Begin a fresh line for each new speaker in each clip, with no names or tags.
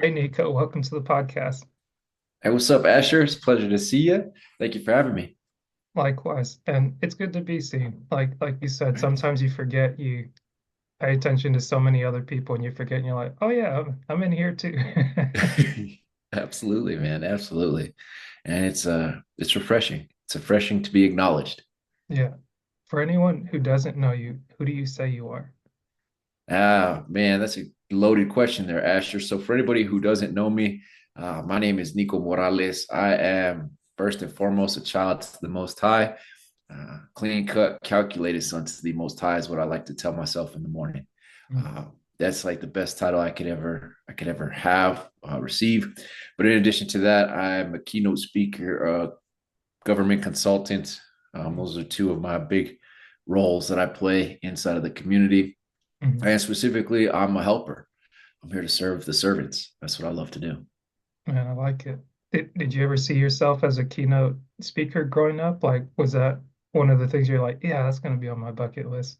Hey Nico, welcome to the podcast.
Hey, what's up, Asher? It's a pleasure to see you. Thank you for having me.
Likewise, and it's good to be seen. Like you said,
Right.
sometimes you forget you pay attention to so many other people and you forget and you're like, oh yeah, I'm in here too.
Absolutely, man. Absolutely. And it's refreshing. It's refreshing to be acknowledged.
Yeah. For anyone who doesn't know you, who do you say you are?
Ah, man, that's a loaded question there, Asher. So for anybody who doesn't know me, my name is Nico Morales. I am first and foremost a child to the Most High. Clean cut, calculated son to the Most High is what I like to tell myself in the morning.
Mm.
Uh, that's like the best title I could ever have receive. But in addition to that, I'm a keynote speaker, government consultant. Those are two of my big roles that I play inside of the community.
Mhm.
And specifically, I'm a helper. I'm here to serve the servants. That's what I love to do.
Man, I like it. Did you ever see yourself as a keynote speaker growing up? Like, was that one of the things you're like, yeah, that's going to be on my bucket list?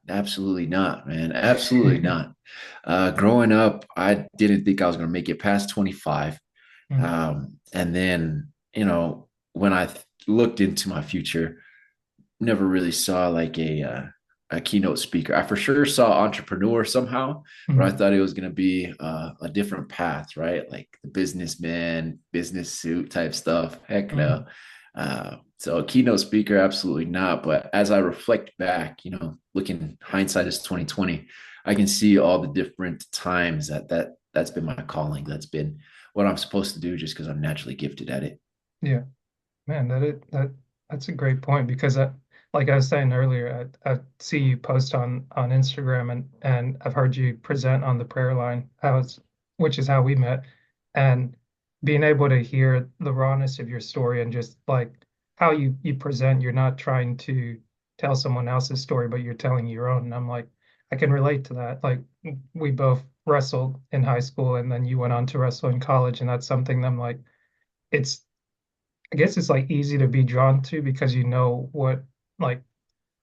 Absolutely not, man. Absolutely not. Growing up, I didn't think I was going to make it past 25.
Mm.
And then, when I looked into my future, never really saw like a keynote speaker. I for sure saw entrepreneur somehow, but I
Mm.
thought it was going to be a different path, right? Like the businessman, business suit type stuff. Heck no.
Mm.
So a keynote speaker, absolutely not. But as I reflect back, looking hindsight is 2020, I can see all the different times that's been my calling. That's been what I'm supposed to do just because I'm naturally gifted at it.
Yeah. Man, that's a great point because like I was saying earlier, I see you post on Instagram and I've heard you present on the prayer line, which is how we met, and being able to hear the rawness of your story and just like how you present, you're not trying to tell someone else's story, but you're telling your own. And I'm like, I can relate to that. Like we both wrestled in high school and then you went on to wrestle in college, and that's something that I'm like, it's I guess it's like easy to be drawn to because you know what, like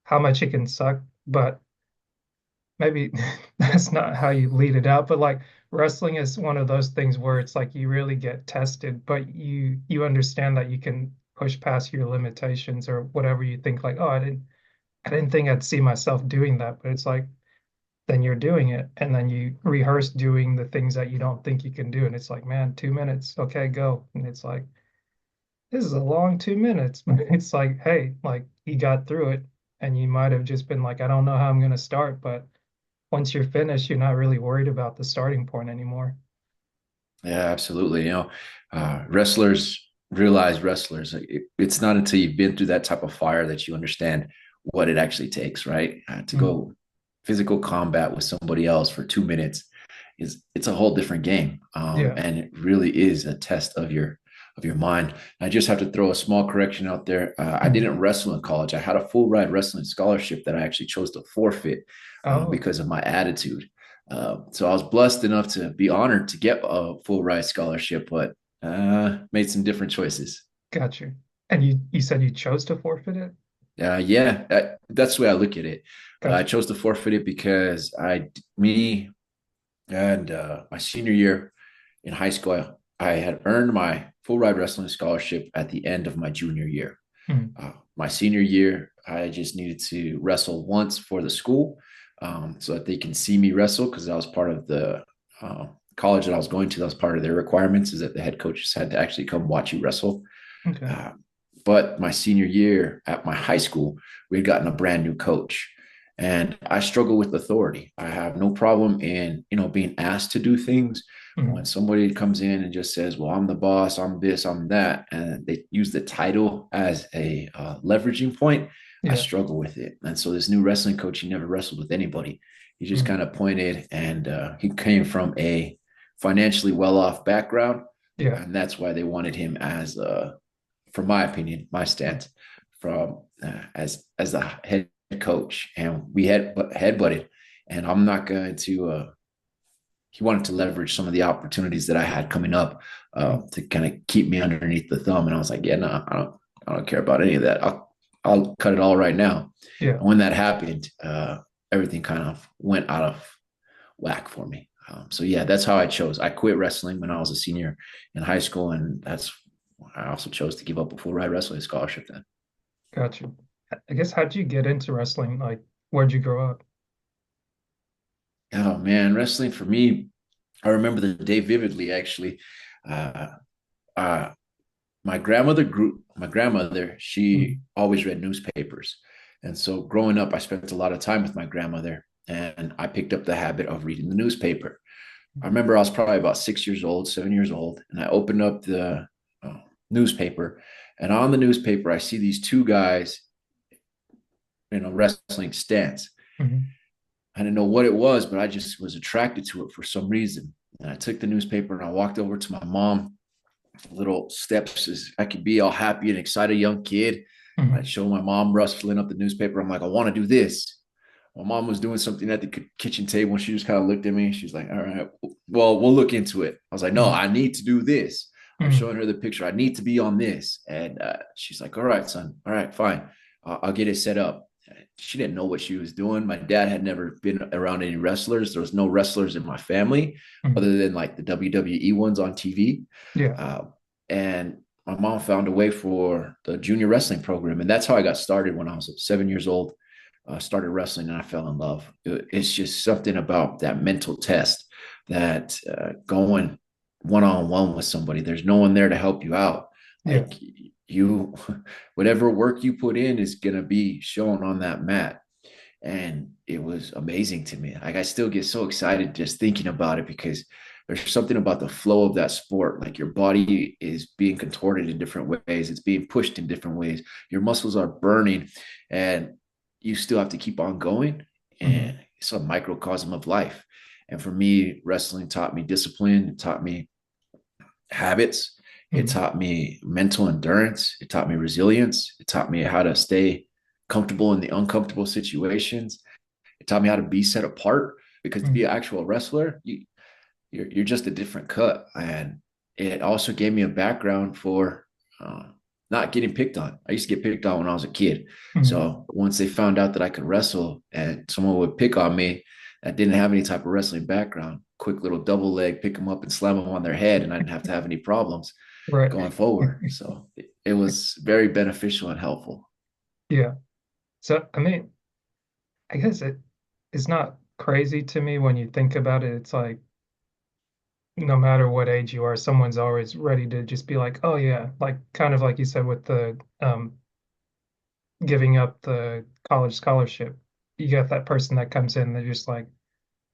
how much it can suck, but maybe that's not how you lead it out. But like wrestling is one of those things where it's like you really get tested, but you understand that you can push past your limitations or whatever you think like, oh, I didn't think I'd see myself doing that, but it's like then you're doing it and then you rehearse doing the things that you don't think you can do. And it's like, man, 2 minutes, okay, go. And it's like this is a long 2 minutes. It's like, hey, like he got through it, and you might have just been like, I don't know how I'm going to start, but once you're finished, you're not really worried about the starting point anymore.
Yeah, absolutely. Wrestlers realize wrestlers. It's not until you've been through that type of fire that you understand what it actually takes, right? To
Mm.
go physical combat with somebody else for 2 minutes it's a whole different game,
Yeah.
and it really is a test of your mind. I just have to throw a small correction out there. I
Mm.
didn't wrestle in college. I had a full ride wrestling scholarship that I actually chose to forfeit
Oh,
because of my attitude. So I was blessed enough to be honored to get a full ride scholarship, but made some different choices.
got you. And you said you chose to forfeit it?
Yeah, that's the way I look at it. I
Got you.
chose to forfeit it because me and my senior year in high school, I had earned my full ride wrestling scholarship at the end of my junior year.
Mm.
My senior year, I just needed to wrestle once for the school, so that they can see me wrestle because that was part of the uh, college that I was going to. That was part of their requirements is that the head coaches had to actually come watch you wrestle.
Okay.
Uh, but my senior year at my high school, we had gotten a brand new coach. And I struggle with authority. I have no problem in, being asked to do things. But when
Mm.
somebody comes in and just says, well, I'm the boss, I'm this, I'm that, and they use the title as a leveraging point, I
Yeah.
struggle with it. And so this new wrestling coach, he never wrestled with anybody. He just
Mm.
kind of pointed, and he came from a financially well-off background.
Yeah.
And that's why they wanted him as from my opinion, my stance from as the head coach, and we had head butted, and I'm not going to. He wanted to leverage some of the opportunities that I had coming up
Mm.
to kind of keep me underneath the thumb, and I was like, yeah, no, I don't care about any of that. I'll cut it all right now.
Yeah.
And when that happened, everything kind of whack for me. So yeah, that's how I chose. I quit wrestling when I was a senior in high school, and that's I also chose to give up a full ride wrestling scholarship then.
Gotcha. I guess how'd you get into wrestling? Like, where'd you grow up?
Oh man, wrestling for me, I remember the day vividly actually. Uh, uh, my grandmother, she
Mhm.
always read newspapers. And so growing up, I spent a lot of time with my grandmother and I picked up the habit of reading the newspaper. I remember I was probably about 6 years old, 7 years old, and I opened up the uh, newspaper. And on the newspaper, I see these two guys in a wrestling stance.
Mhm.
I didn't know what it was, but I just was attracted to it for some reason. And I took the newspaper and I walked over to my mom, little steps as I could be, all happy and excited young kid. I'd
Mhm.
show my mom rustling up the newspaper. I'm like, I want to do this. My mom was doing something at the kitchen table and she just kind of looked at me. She's like, all right, well, we'll look into it. I was like, no,
Mhm.
I need to do this. I'm
Mhm.
showing her the picture. I need to be on this. And she's like, all right, son. All right, fine. I'll get it set up. She didn't know what she was doing. My dad had never been around any wrestlers. There was no wrestlers in my family
Mhm.
other than like the WWE ones on TV.
Yeah.
Uh, and my mom found a way for the junior wrestling program. And that's how I got started when I was 7 years old. Started wrestling and I fell in love. It's just something about that mental test that going one on one with somebody, there's no one there to help you out.
Yeah.
Like you, whatever work you put in is going to be shown on that mat. And it was amazing to me. Like I still get so excited just thinking about it because there's something about the flow of that sport. Like your body is being contorted in different ways, it's being pushed in different ways. Your muscles are burning, and you still have to keep on going.
Mhm.
And it's a microcosm of life. And for me, wrestling taught me discipline, it taught me habits, it
Mhm.
taught me mental endurance, it taught me resilience, it taught me how to stay comfortable in the uncomfortable situations. It taught me how to be set apart because to be
Mhm.
an actual wrestler, you're just a different cut. And it also gave me a background for uh, not getting picked on. I used to get picked on when I was a kid.
Mhm.
So once they found out that I could wrestle and someone would pick on me that didn't have any type of wrestling background, quick little double leg, pick them up and slam them on their head, and I didn't have to have any problems
Right.
going forward. So it was very beneficial and helpful.
Yeah. So, I mean, I guess it's not crazy to me when you think about it. It's like no matter what age you are, someone's always ready to just be like, oh yeah, like kind of like you said with the giving up the college scholarship. You got that person that comes in, they're just like,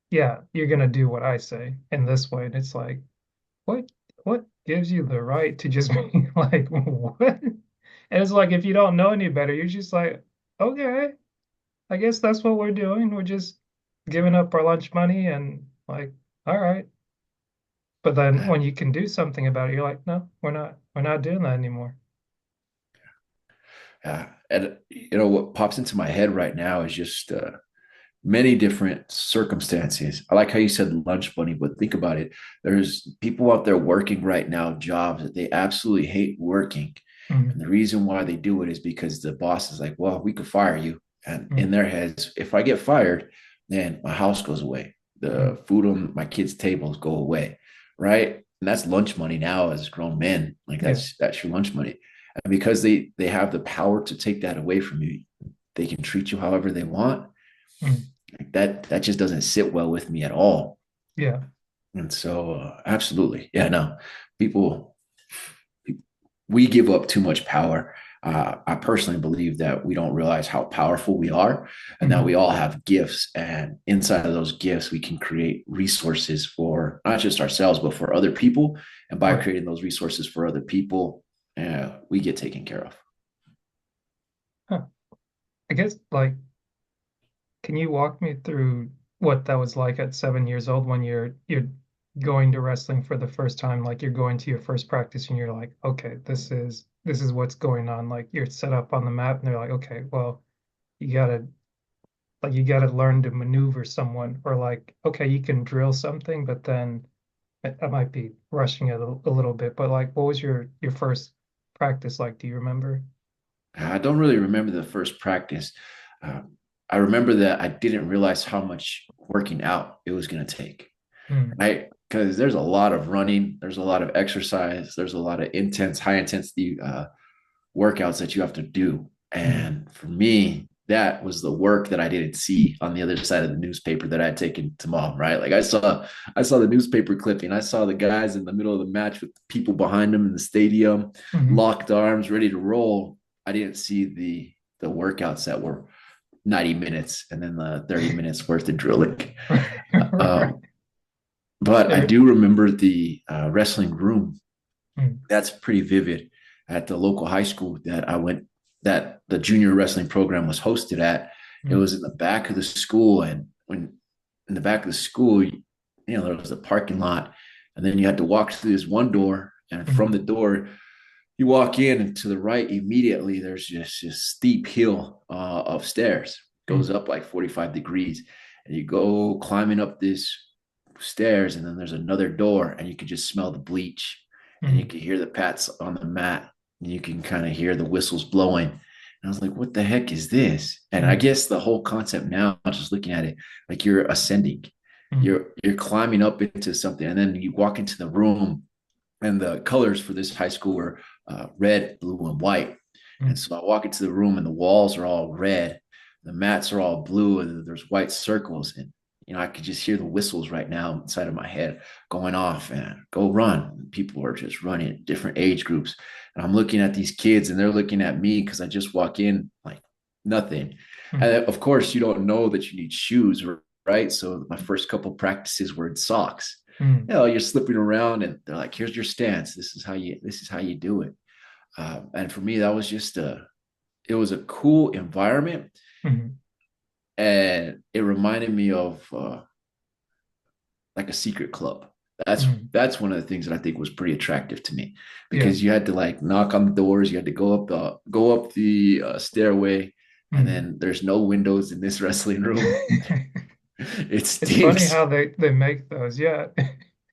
yeah, you're gonna do what I say in this way. And it's like, what what gives you the right to just be like, what? And it's like if you don't know any better, you're just like, okay, I guess that's what we're doing. We're just giving up our lunch money and like, all right. But then when you can do something about it, you're like, no, we're not doing that anymore.
And what pops into my head right now is just many different circumstances. I like how you said lunch money, but think about it. There's people out there working right now, jobs that they absolutely hate working. And
Mhm.
the reason why they do it is because the boss is like, well, we could fire you. And in
Mhm.
their heads, if I get fired, then my house goes away.
Mhm.
The food on my kids' tables go away. Right. And that's lunch money now as grown men. Like
Yeah.
that's your lunch money. And because they have the power to take that away from you, they can treat you however they want.
Mhm.
Like that just doesn't sit well with me at all.
Yeah.
And so absolutely. Yeah, no. People we give up too much power. I personally believe that we don't realize how powerful we are and that we
Mhm.
all have gifts. And inside of those gifts, we can create resources for not just ourselves, but for other people. And by
Right.
creating those resources for other people, we get taken care of.
Huh. I guess like, can you walk me through what that was like at 7 years old when you're going to wrestling for the first time? Like you're going to your first practice and you're like, okay, this is what's going on. Like you're set up on the map and they're like, okay, well, you gotta you gotta learn to maneuver someone, or like, okay, you can drill something, but then I might be rushing it a little bit, but like, what was your first practice like? Do you remember?
I don't really remember the first practice. Uh, I remember that I didn't realize how much working out it was going to take,
Mm,
right? Because there's a lot of running, there's a lot of exercise, there's a lot of intense, high intensity workouts that you have to do.
mm,
And for me, that was the work that I didn't see on the other side of the newspaper that I had taken to mom, right? Like I saw the newspaper clipping. I saw the guys in the middle of the match with people behind them in the stadium,
mm.
locked arms, ready to roll. I didn't see the workouts that were 90 minutes and then the 30 minutes worth of drilling.
Right.
Um, but I
Yeah.
do remember the wrestling room.
Mm,
That's pretty vivid at the local high school that I went, that the junior wrestling program was hosted at. It
mm,
was in the back of the school. And when in the back of the school, there was a parking lot. And then you had to walk through this one door. And from
mm,
the door, you walk in, and to the right, immediately, there's just this steep hill of stairs,
mm,
goes up like 45 degrees. And you go climbing up this stairs, and then there's another door, and you can just smell the bleach, and you
mm,
can hear the pats on the mat, and you can kind of hear the whistles blowing. And I was like, what the heck is this? And I
mm,
guess the whole concept now, just looking at it, like you're ascending,
mm,
you're climbing up into something, and then you walk into the room, and the colors for this high school were red, blue, and white. And
mm,
so I walk into the room, and the walls are all red, the mats are all blue, and there's white circles. And I could just hear the whistles right now inside of my head going off, and go run. People are just running, different age groups. And I'm looking at these kids, and they're looking at me because I just walk in like nothing.
mm,
And of course, you don't know that you need shoes, right? So my first couple practices were in socks.
mm,
You're slipping around, and they're like, here's your stance. This is how you do it. And for me, that was just it was a cool environment.
mm,
And it reminded me of like a secret club. That's
mm.
that's one of the things that I think was pretty attractive to me,
Yeah.
because you had to like knock on the doors, you had to go up the stairway, and
Mm.
then there's no windows in this wrestling room. It
It's funny
stinks.
how they make those. Yeah.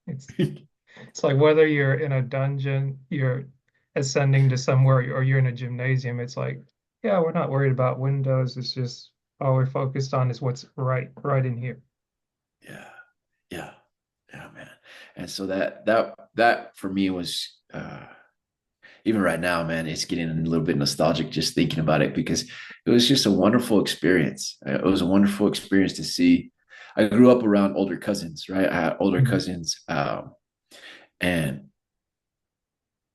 It's it's like whether you're in a dungeon, you're ascending to somewhere, or you're in a gymnasium, it's like, yeah, we're not worried about windows. It's just all we're focused on is what's right in here.
Yeah, yeah, yeah, man. And so that for me was even right now, man, it's getting a little bit nostalgic just thinking about it, because it was just a wonderful experience. It was a wonderful experience to see. I grew up around older cousins, right? I had older
Mm,
cousins, and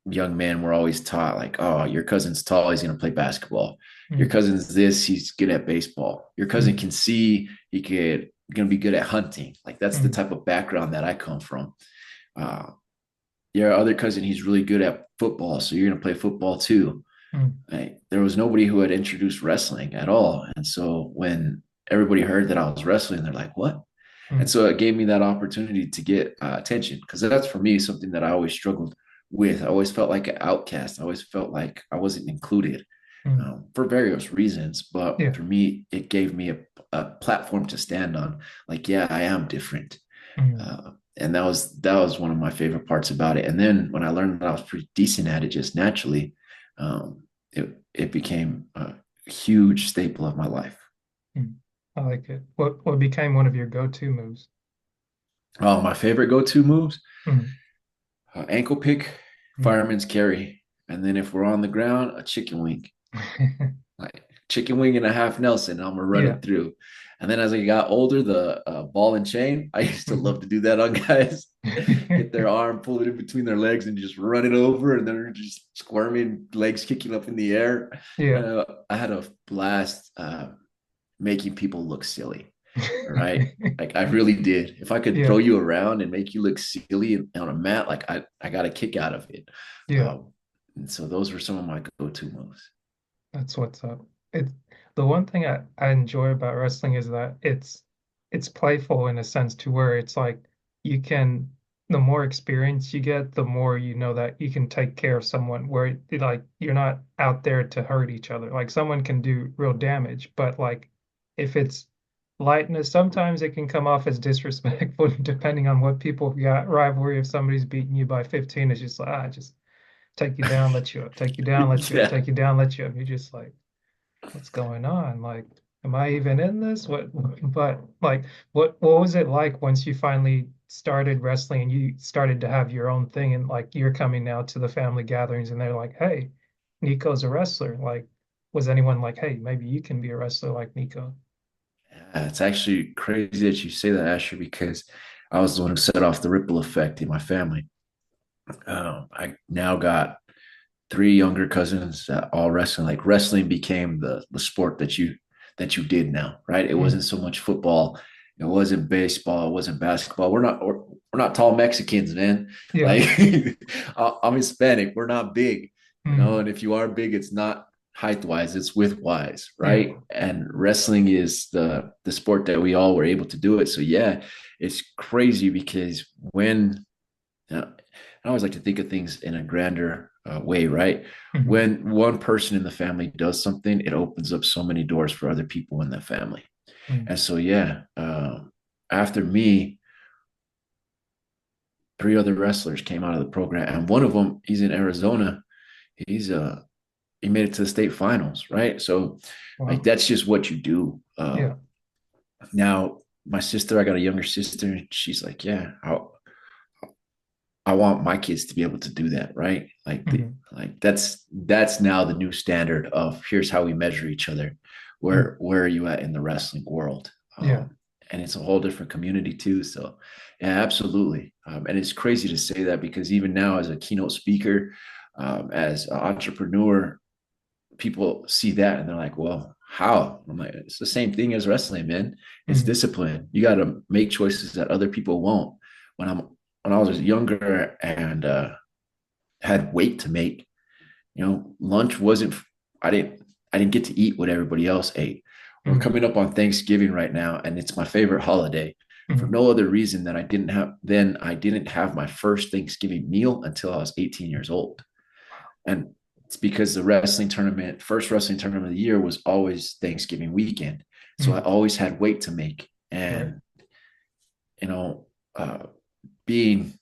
young men were always taught like, oh, your cousin's tall, he's going to play basketball. Your
mm,
cousin's this, he's good at baseball. Your cousin
mm,
can see, he could going to be good at hunting. Like that's the
mm,
type of background that I come from. Uh, your other cousin, he's really good at football, so you're going to play football too.
mm,
Like, there was nobody who had introduced wrestling at all, and so when everybody heard that I was wrestling, they're like, "What?" And
mm,
so it gave me that opportunity to get attention, because that's for me something that I always struggled with. I always felt like an outcast. I always felt like I wasn't included,
mm.
for various reasons. But
Yeah.
for me, it gave me a platform to stand on. Like, yeah, I am different.
Mm,
And that was one of my favorite parts about it. And then when I learned that I was pretty decent at it just naturally, it became a huge staple of my life.
mm. I like it. What became one of your go-to moves?
My favorite go-to moves:
Mm,
ankle pick,
mm.
fireman's carry, and then if we're on the ground, a chicken wing. Like chicken wing and a half Nelson, I'm gonna run
Yeah.
it through. And then as I got older, the ball and chain, I used to love
Mhm.
to do that on guys. Get their arm, pull it in between their legs, and just run it over, and they're just squirming, legs kicking up in the air.
Yeah.
I had a blast making people look silly. Right? Like I really did. If I could throw
Yeah.
you around and make you look silly on a mat, like I got a kick out of it.
Yeah.
And so those were some of my go-to moves.
That's what's up. It the one thing I enjoy about wrestling is that it's playful in a sense to where it's like you can the more experience you get, the more you know that you can take care of someone where like you're not out there to hurt each other. Like someone can do real damage, but like if it's lightness, sometimes it can come off as disrespectful depending on what people got rivalry. If somebody's beating you by 15, it's just like just take you down, let you up, take you down, let you up,
Yeah.
take you down, let you up. You're just like, what's going on? Like, am I even in this? What, but like, what was it like once you finally started wrestling and you started to have your own thing and like you're coming now to the family gatherings and they're like, hey, Nico's a wrestler. Like, was anyone like, hey, maybe you can be a wrestler like Nico?
It's actually crazy that you say that, Asher, because I was the one who set off the ripple effect in my family. I now got three younger cousins that all wrestling. Like wrestling became the sport that you did now, right? It wasn't
Mm,
so much football, it wasn't baseball, it wasn't basketball. We're not tall Mexicans, man.
yeah.
Like I'm Hispanic, we're not big,
Mm,
and if you are big, it's not height wise, it's width wise,
yeah.
right? And wrestling is the sport that we all were able to do it. So yeah, it's crazy because when I always like to think of things in a grander way, right?
Hmm.
When one person in the family does something, it opens up so many doors for other people in the family.
Mm,
And so, yeah, after me, three other wrestlers came out of the program, and one of them, he's in Arizona. He's he made it to the state finals, right? So, like,
wow.
that's just what you do.
Yeah.
Now, my sister, I got a younger sister, and she's like, yeah, I want my kids to be able to do that, right?
Hmm.
Like that's now the new standard of here's how we measure each other.
Mm,
Where are you at in the wrestling world?
yeah.
And it's a whole different community too. So yeah, absolutely. And it's crazy to say that because even now as a keynote speaker, as an entrepreneur, people see that and they're like, well, how? I'm like, it's the same thing as wrestling, man. It's
Mm,
discipline. You got to make choices that other people won't. When I'm when I was younger and had weight to make, lunch wasn't. I didn't. I didn't get to eat what everybody else ate. We're
mm,
coming up on Thanksgiving right now, and it's my favorite holiday. For
mm.
no other reason than I didn't have my first Thanksgiving meal until I was 18 years old. And it's because the first wrestling tournament of the year was always Thanksgiving weekend. So I
Mm,
always had weight to make.
right.
And, you know, uh, being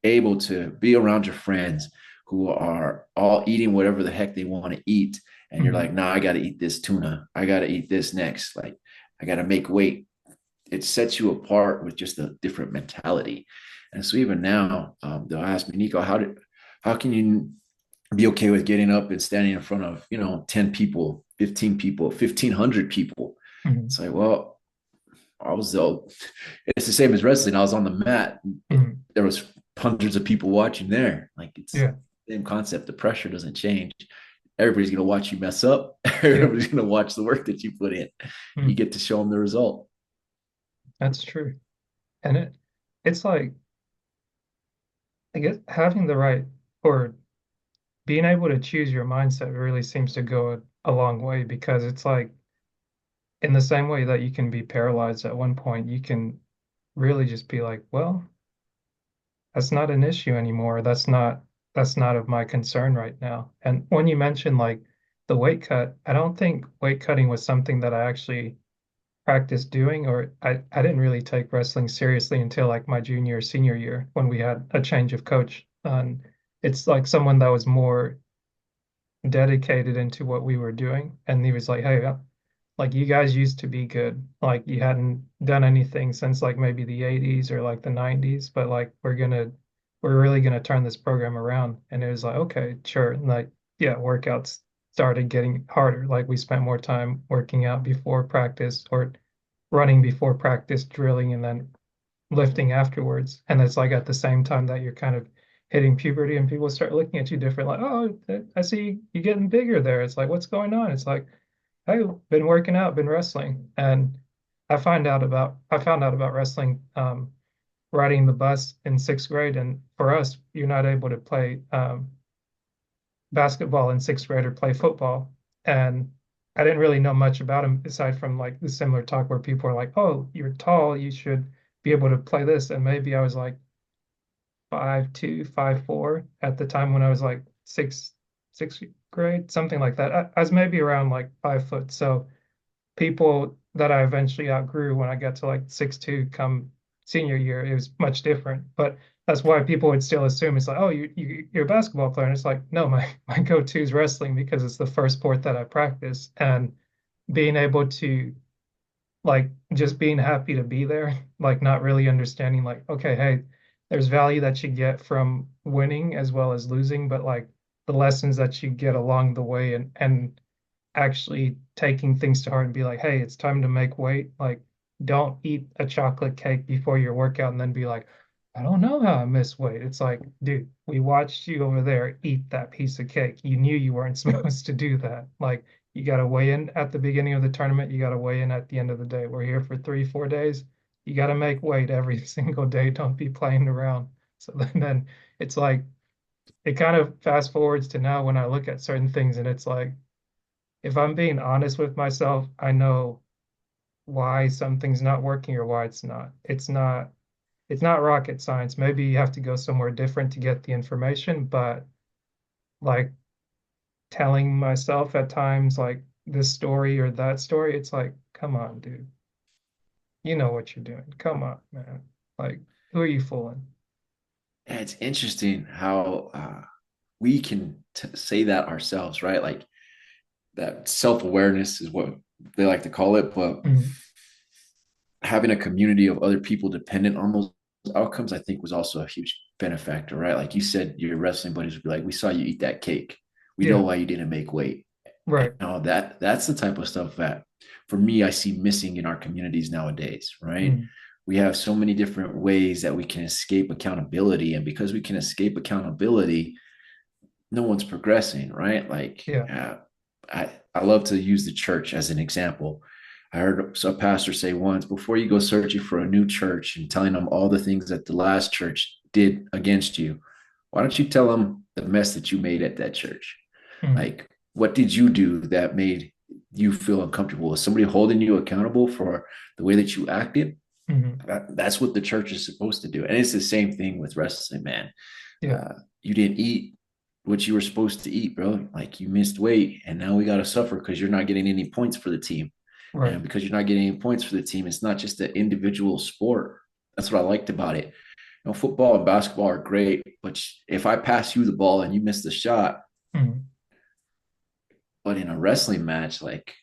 able to be around your friends who are all eating whatever the heck they want to eat. And you're
Mm,
like, nah, I got to eat this tuna. I got to eat this next. Like, I got to make weight. It sets you apart with just a different mentality. And so even now, they'll ask me, Nico, how can you be okay with getting up and standing in front of 10 people, 15 people, 1,500 people?
mm,
It's like, well, I was it's the same as wrestling. I was on the mat.
mm.
There was hundreds of people watching there. Like, it's
Yeah.
the same concept. The pressure doesn't change. Everybody's going to watch you mess up.
Yeah.
Everybody's going to watch the work that you put in. You
Mm,
get to show them the result.
that's true. And it's like, I guess having the right or being able to choose your mindset really seems to go a long way because it's like in the same way that you can be paralyzed at one point, you can really just be like, well, that's not an issue anymore. That's not of my concern right now. And when you mentioned like the weight cut, I don't think weight cutting was something that I actually practiced doing, or I didn't really take wrestling seriously until like my junior or senior year when we had a change of coach. And it's like someone that was more dedicated into what we were doing. And he was like, hey, like you guys used to be good. Like you hadn't done anything since like maybe the 80s or like the 90s, but like we're really gonna turn this program around. And it was like, okay, sure. And like, yeah, workouts started getting harder. Like we spent more time working out before practice or running before practice, drilling, and then lifting afterwards. And it's like at the same time that you're kind of hitting puberty and people start looking at you different, like, oh, I see you getting bigger there. It's like, what's going on? It's like, hey, been working out, been wrestling. And I found out about wrestling riding the bus in sixth grade. And for us, you're not able to play basketball in sixth grade or play football. And I didn't really know much about him aside from like the similar talk where people are like, oh, you're tall, you should be able to play this. And maybe I was like 5'2", 5'4" at the time when I was like sixth grade, something like that. I was maybe around like 5 foot. So people that I eventually outgrew when I got to like 6'2" come senior year, it was much different. But that's why people would still assume it's like, oh, you're a basketball player. And it's like, no, my go-to is wrestling because it's the first sport that I practice. And being able to like just being happy to be there, like not really understanding like, okay, hey, there's value that you get from winning as well as losing, but like the lessons that you get along the way and actually taking things to heart and be like, hey, it's time to make weight. Like, don't eat a chocolate cake before your workout and then be like, I don't know how I miss weight. It's like, dude, we watched you over there eat that piece of cake. You knew you weren't supposed to do that. Like, you got to weigh in at the beginning of the tournament. You got to weigh in at the end of the day. We're here for 3, 4 days. You got to make weight every single day. Don't be playing around. So then it's like, it kind of fast forwards to now when I look at certain things and it's like, if I'm being honest with myself, I know why something's not working or why it's not. It's not rocket science. Maybe you have to go somewhere different to get the information, but like telling myself at times like this story or that story, it's like, come on, dude. You know what you're doing. Come on, man. Like, who are you fooling?
Yeah, it's interesting how we can say that ourselves, right? Like that self awareness is what they like to call it, but
Mhm.
having a community of other people dependent on those outcomes, I think was also a huge benefactor, right? Like you said, your wrestling buddies would be like, "We saw you eat that cake. We know
Yeah,
why you didn't make weight." And
right.
all that's the type of stuff that for me I see missing in our communities nowadays, right?
Mm.
We have so many different ways that we can escape accountability. And because we can escape accountability, no one's progressing, right? Like
Yeah.
I love to use the church as an example. I heard a pastor say once, before you go searching for a new church and telling them all the things that the last church did against you, why don't you tell them the mess that you made at that church?
Mm.
Like, what did you do that made you feel uncomfortable? Was somebody holding you accountable for the way that you acted?
Mhm.
That's what the church is supposed to do. And it's the same thing with wrestling, man.
Yeah.
You didn't eat what you were supposed to eat, bro. Like you missed weight, and now we got to suffer because you're not getting any points for the team.
Right.
And because you're not getting any points for the team, it's not just an individual sport. That's what I liked about it. Football and basketball are great, but if I pass you the ball and you miss the shot,
Mhm.
but in a wrestling match, like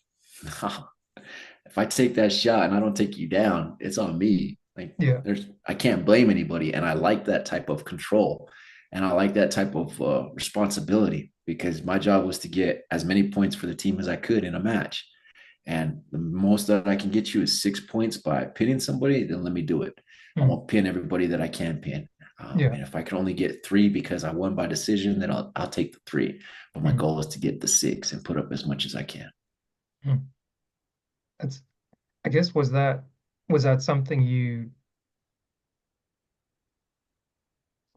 if I take that shot and I don't take you down, it's on me. Like
Yeah.
I can't blame anybody, and I like that type of control, and I like that type of responsibility because my job was to get as many points for the team as I could in a match. And the most that I can get you is 6 points by pinning somebody, then let me do it. I
Mhm.
won't pin everybody that I can pin.
Yeah.
And if I can only get three because I won by decision, then I'll take the three. But my
Mhm.
goal is to get the six and put up as much as I can.
Mhm. That's, I guess, was that something you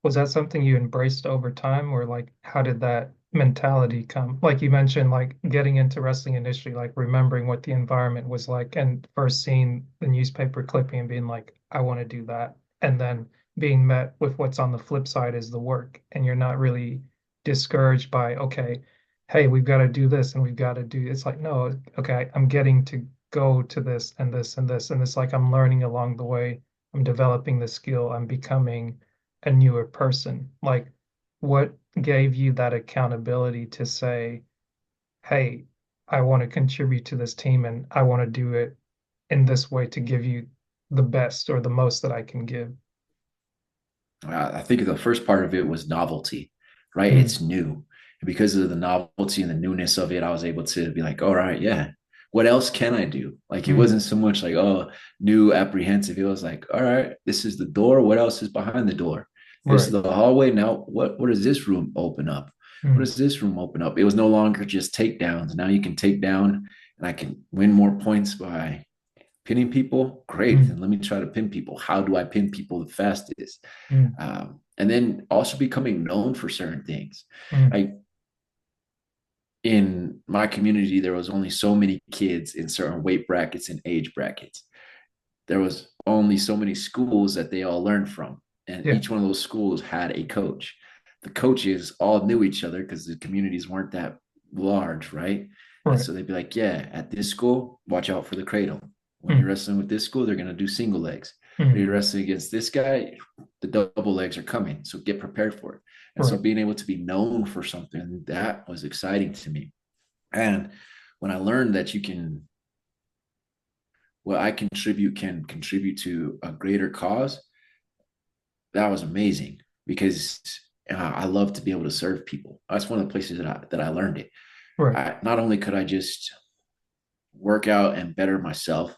embraced over time, or like how did that mentality come? Like you mentioned, like getting into wrestling initially, like remembering what the environment was like, and first seeing the newspaper clipping and being like, I want to do that, and then being met with what's on the flip side is the work, and you're not really discouraged by, okay, hey, we've got to do this and we've got to do. It's like, no, okay, I'm getting to go to this and this and this, and it's like I'm learning along the way. I'm developing the skill. I'm becoming a newer person? Like, what gave you that accountability to say, hey, I want to contribute to this team and I want to do it in this way to give you the best or the most that I can give?
I think the first part of it was novelty, right?
Mm.
It's new. And because of the novelty and the newness of it, I was able to be like, all right, yeah, what else can I do? Like it
Mm.
wasn't so much like, oh, new apprehensive. It was like, all right, this is the door. What else is behind the door? This is
Right.
the hallway. Now, what does this room open up? What
Mm.
does this room open up? It was no longer just takedowns. Now you can take down and I can win more points by pinning people. Great.
Mm.
Then let me try to pin people. How do I pin people the fastest?
Mm.
And then also becoming known for certain things.
Mm.
Like in my community, there was only so many kids in certain weight brackets and age brackets. There was only so many schools that they all learned from, and
Yeah.
each one of those schools had a coach. The coaches all knew each other because the communities weren't that large, right? And
Right.
so they'd be like, yeah, at this school, watch out for the cradle. When you're
Mm.
wrestling with this school, they're going to do single legs. When
Mm.
you're wrestling against this guy, the double legs are coming. So get prepared for it. And so
Right.
being able to be known for something, that was exciting to me. And when I learned that you can what I contribute can contribute to a greater cause, that was amazing because I love to be able to serve people. That's one of the places that I learned it.
Right.
I not only could I just work out and better myself,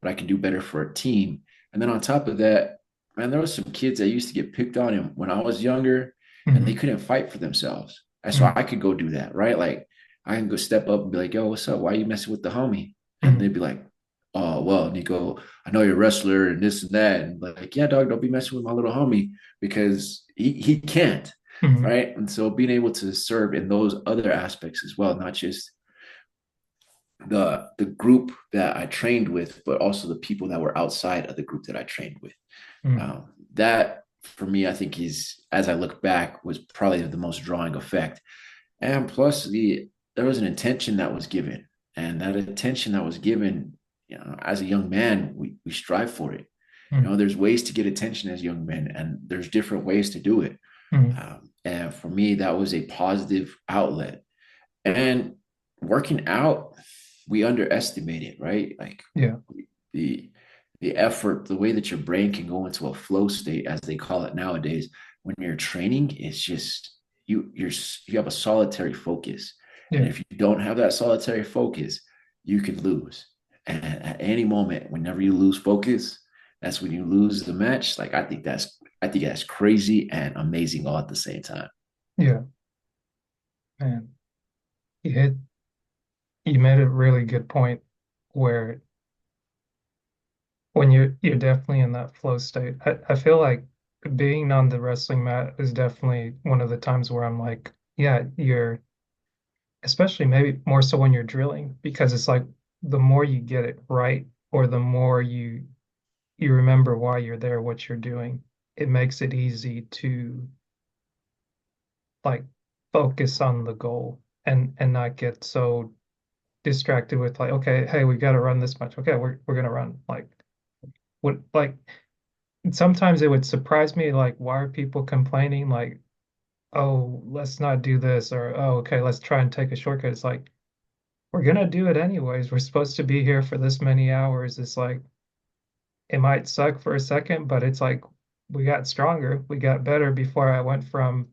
but I can do better for a team. And then on top of that, man, there was some kids that used to get picked on him when I was younger, and they
Hmm.
couldn't fight for themselves. And so
Hmm.
I could go do that, right? Like I can go step up and be like, "Yo, what's up? Why are you messing with the homie?" And
Hmm.
they'd be like, "Oh, well, Nico, I know you're a wrestler and this and that." And like, "Yeah, dog, don't be messing with my little homie because he can't."
Hmm.
Right. And so being able to serve in those other aspects as well, not just the group that I trained with, but also the people that were outside of the group that I trained with.
Hmm.
That for me, I think is, as I look back, was probably the most drawing effect. And plus, there was an intention that was given, and that attention that was given, as a young man, we strive for it. There's ways to get attention as young men, and there's different ways to do it.
Hmm.
And for me, that was a positive outlet. And working out, we underestimate it, right? Like
Yeah.
the the effort, the way that your brain can go into a flow state, as they call it nowadays, when you're training, it's just you have a solitary focus, and
Yeah.
if you don't have that solitary focus, you can lose. And at any moment, whenever you lose focus, that's when you lose the match. Like I think that's crazy and amazing all at the same time.
Yeah. Man, you hit, you made a really good point where when you're definitely in that flow state. I feel like being on the wrestling mat is definitely one of the times where I'm like, yeah, you're especially maybe more so when you're drilling, because it's like the more you get it right, or the more you remember why you're there, what you're doing, it makes it easy to like focus on the goal and not get so distracted with like, okay, hey, we got to run this much. Okay, we're gonna run. Like what like sometimes it would surprise me, like, why are people complaining? Like, oh, let's not do this, or oh, okay, let's try and take a shortcut. It's like, we're gonna do it anyways. We're supposed to be here for this many hours. It's like, it might suck for a second, but it's like, we got stronger, we got better before I went from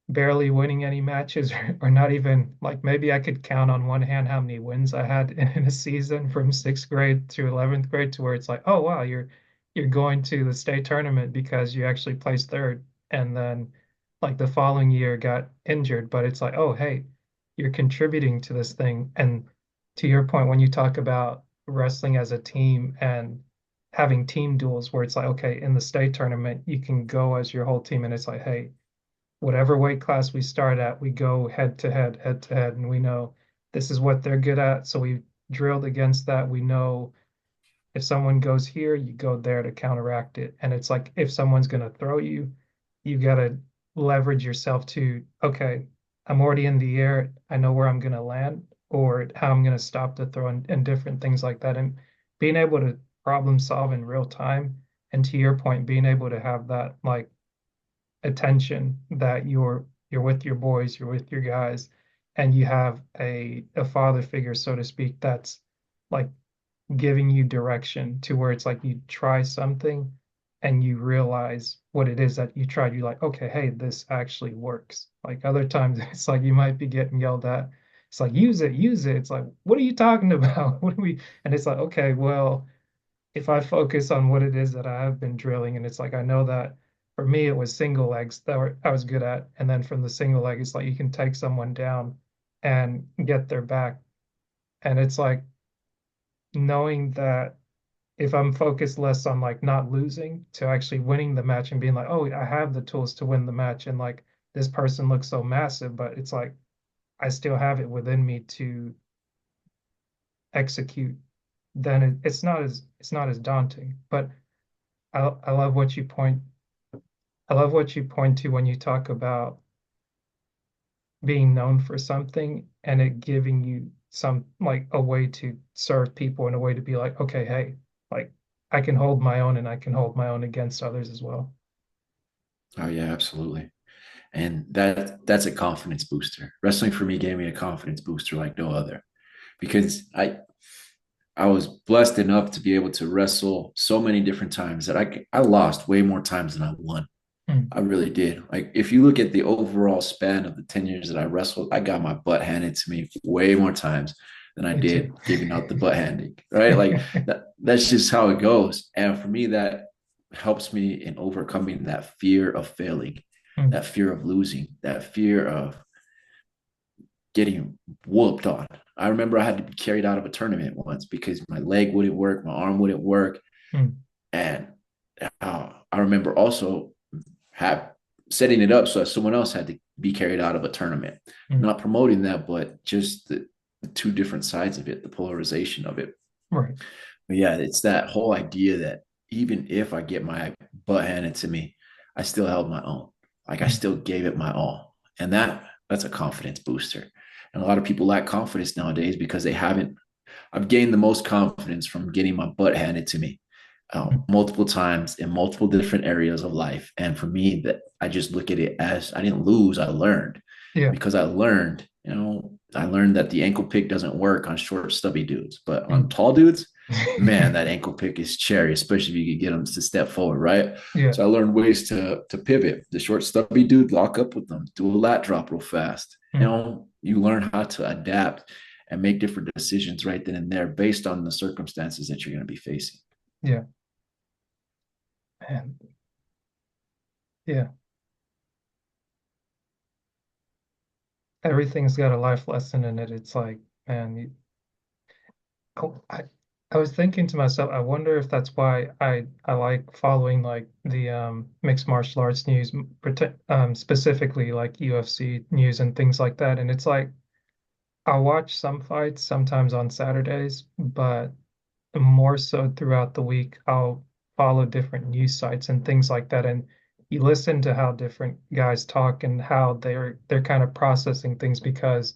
barely winning any matches or not even like maybe I could count on one hand how many wins I had in a season from sixth grade to 11th grade to where it's like, oh wow, you're going to the state tournament because you actually placed third and then like the following year got injured. But it's like, oh hey, you're contributing to this thing. And to your point, when you talk about wrestling as a team and having team duels where it's like, okay, in the state tournament, you can go as your whole team and it's like, hey, whatever weight class we start at, we go head to head, and we know this is what they're good at. So we drilled against that. We know if someone goes here, you go there to counteract it. And it's like if someone's going to throw you, you got to leverage yourself to, okay, I'm already in the air. I know where I'm going to land or how I'm going to stop the throw and different things like that. And being able to problem solve in real time. And to your point, being able to have that like attention that you're with your boys, you're with your guys, and you have a father figure, so to speak, that's like giving you direction to where it's like you try something and you realize what it is that you tried. You're like, okay, hey, this actually works. Like other times, it's like you might be getting yelled at. It's like, use it, use it. It's like, what are you talking about? What do we? And it's like, okay, well, if I focus on what it is that I have been drilling, and it's like I know that for me it was single legs that I was good at, and then from the single leg, it's like you can take someone down and get their back, and it's like knowing that if I'm focused less on like not losing to actually winning the match and being like, oh, I have the tools to win the match, and like this person looks so massive, but it's like I still have it within me to execute, then it's not as daunting. But I love what you point I love what you point to when you talk about being known for something and it giving you some like a way to serve people and a way to be like, okay, hey, like I can hold my own and I can hold my own against others as well.
Oh yeah, absolutely. And that's a confidence booster. Wrestling for me gave me a confidence booster like no other because I was blessed enough to be able to wrestle so many different times that I lost way more times than I won.
Mm.
I really did. Like if you look at the overall span of the 10 years that I wrestled, I got my butt handed to me way more times than I
Me too.
did giving out the butt handing. Right. Like that's just how it goes. And for me, that helps me in overcoming that fear of failing,
Mm.
that fear of losing, that fear of getting whooped on. I remember I had to be carried out of a tournament once because my leg wouldn't work, my arm wouldn't work.
Mm.
And I remember also have setting it up so that someone else had to be carried out of a tournament.
Mm.
Not promoting that, but just the two different sides of it, the polarization of it.
Right.
But yeah, it's that whole idea that even if I get my butt handed to me, I still held my own. Like I
Mm.
still gave it my all. And that's a confidence booster. And a lot of people lack confidence nowadays because they haven't. I've gained the most confidence from getting my butt handed to me
Mm.
multiple times in multiple different areas of life. And for me, that I just look at it as I didn't lose, I learned.
Yeah.
Because I learned, I learned that the ankle pick doesn't work on short, stubby dudes, but on
Mm.
tall dudes, man, that ankle pick is cherry, especially if you could get them to step forward, right?
Yeah.
So I learned ways to pivot. The short, stubby dude, lock up with them, do a lat drop real fast.
Mm.
You learn how to adapt and make different decisions right then and there based on the circumstances that you're going to be facing.
Yeah. Man. Yeah. Everything's got a life lesson in it. It's like, man, oh, I was thinking to myself, I wonder if that's why I like following like the mixed martial arts news, specifically like UFC news and things like that. And it's like I watch some fights sometimes on Saturdays, but more so throughout the week, I'll follow different news sites and things like that. And you listen to how different guys talk and how they're kind of processing things because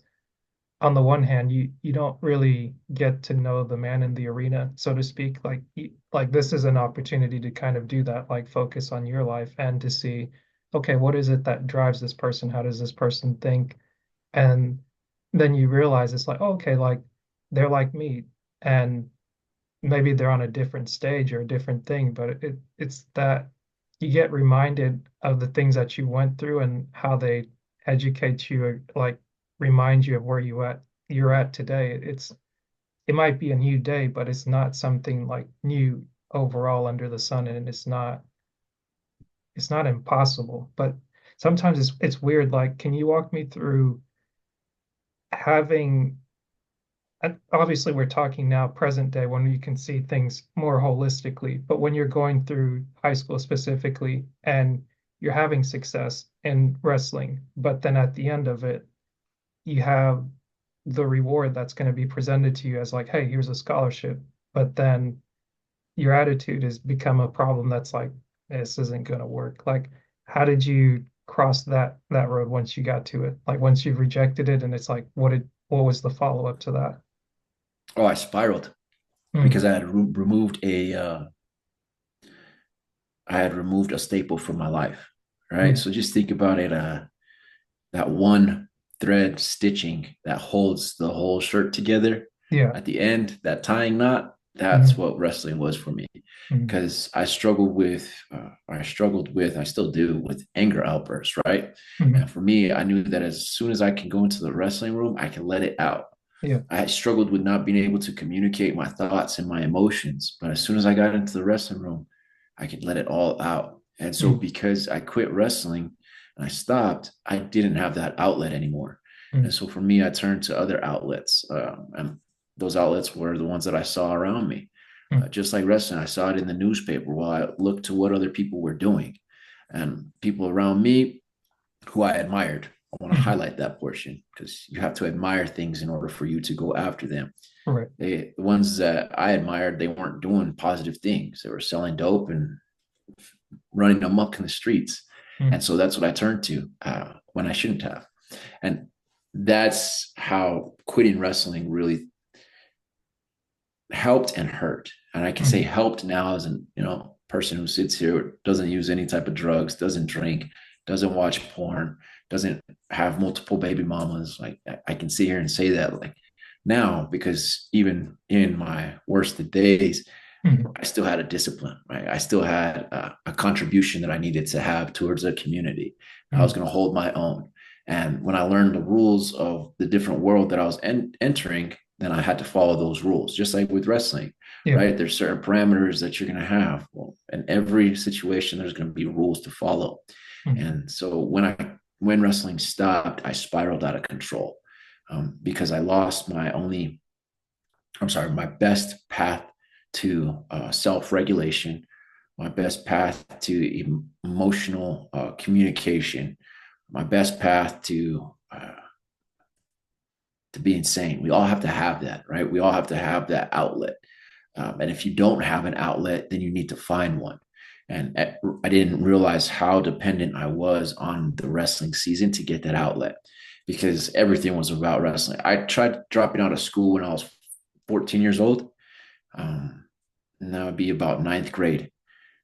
on the one hand, you don't really get to know the man in the arena, so to speak. Like this is an opportunity to kind of do that, like focus on your life and to see, okay, what is it that drives this person? How does this person think? And then you realize it's like, oh, okay, like they're like me, and maybe they're on a different stage or a different thing, but it's that you get reminded of the things that you went through and how they educate you, or like remind you of where you're at today. It might be a new day, but it's not something like new overall under the sun, and it's not impossible. But sometimes it's weird. Like, can you walk me through having obviously we're talking now present day when you can see things more holistically, but when you're going through high school specifically and you're having success in wrestling, but then at the end of it, you have the reward that's going to be presented to you as like, hey, here's a scholarship, but then your attitude has become a problem that's like, this isn't going to work. Like, how did you cross that road once you got to it? Like once you've rejected it and it's like, what was the follow up to that?
Oh, I spiraled because
Mm.
I had removed a staple from my life. Right.
Yeah.
So just think about it. That one thread stitching that holds the whole shirt together
Yeah.
at the end, that tying knot, that's
Hmm.
what wrestling was for me.
Hmm.
Because I struggled with, I still do, with anger outbursts, right?
Hmm.
And for me, I knew that as soon as I can go into the wrestling room, I can let it out.
Yeah.
I struggled with not being able to communicate my thoughts and my emotions. But as soon as I got into the wrestling room, I could let it all out. And so
Mm.
because I quit wrestling and I stopped, I didn't have that outlet anymore. And
Mm.
so for me, I turned to other outlets. And those outlets were the ones that I saw around me.
Mm.
Just like wrestling, I saw it in the newspaper while I looked to what other people were doing. And people around me who I admired. I want to
Mhm.
highlight that portion because you have to admire things in order for you to go after them.
Right.
The ones that I admired, they weren't doing positive things. They were selling dope and running amok in the streets.
Mm.
And so that's what I turned to when I shouldn't have. And that's how quitting wrestling really helped and hurt. And I can say
Mhm.
helped now as an, person who sits here, doesn't use any type of drugs, doesn't drink, doesn't watch porn, doesn't have multiple baby mamas. Like I can sit here and say that like now because even in my worst of days,
Mhm.
I still had a discipline, right? I still had a contribution that I needed to have towards a community. I was
Mhm.
going to hold my own. And when I learned the rules of the different world that I was entering, then I had to follow those rules, just like with wrestling,
Yeah.
right? There's certain parameters that you're going to have. Well, in every situation, there's going to be rules to follow.
Mhm.
And so when wrestling stopped, I spiraled out of control because I lost my best path to self-regulation, my best path to emotional communication, my best path to being sane. We all have to have that, right? We all have to have that outlet. And if you don't have an outlet, then you need to find one. And I didn't realize how dependent I was on the wrestling season to get that outlet because everything was about wrestling. I tried dropping out of school when I was 14 years old. And that would be about ninth grade.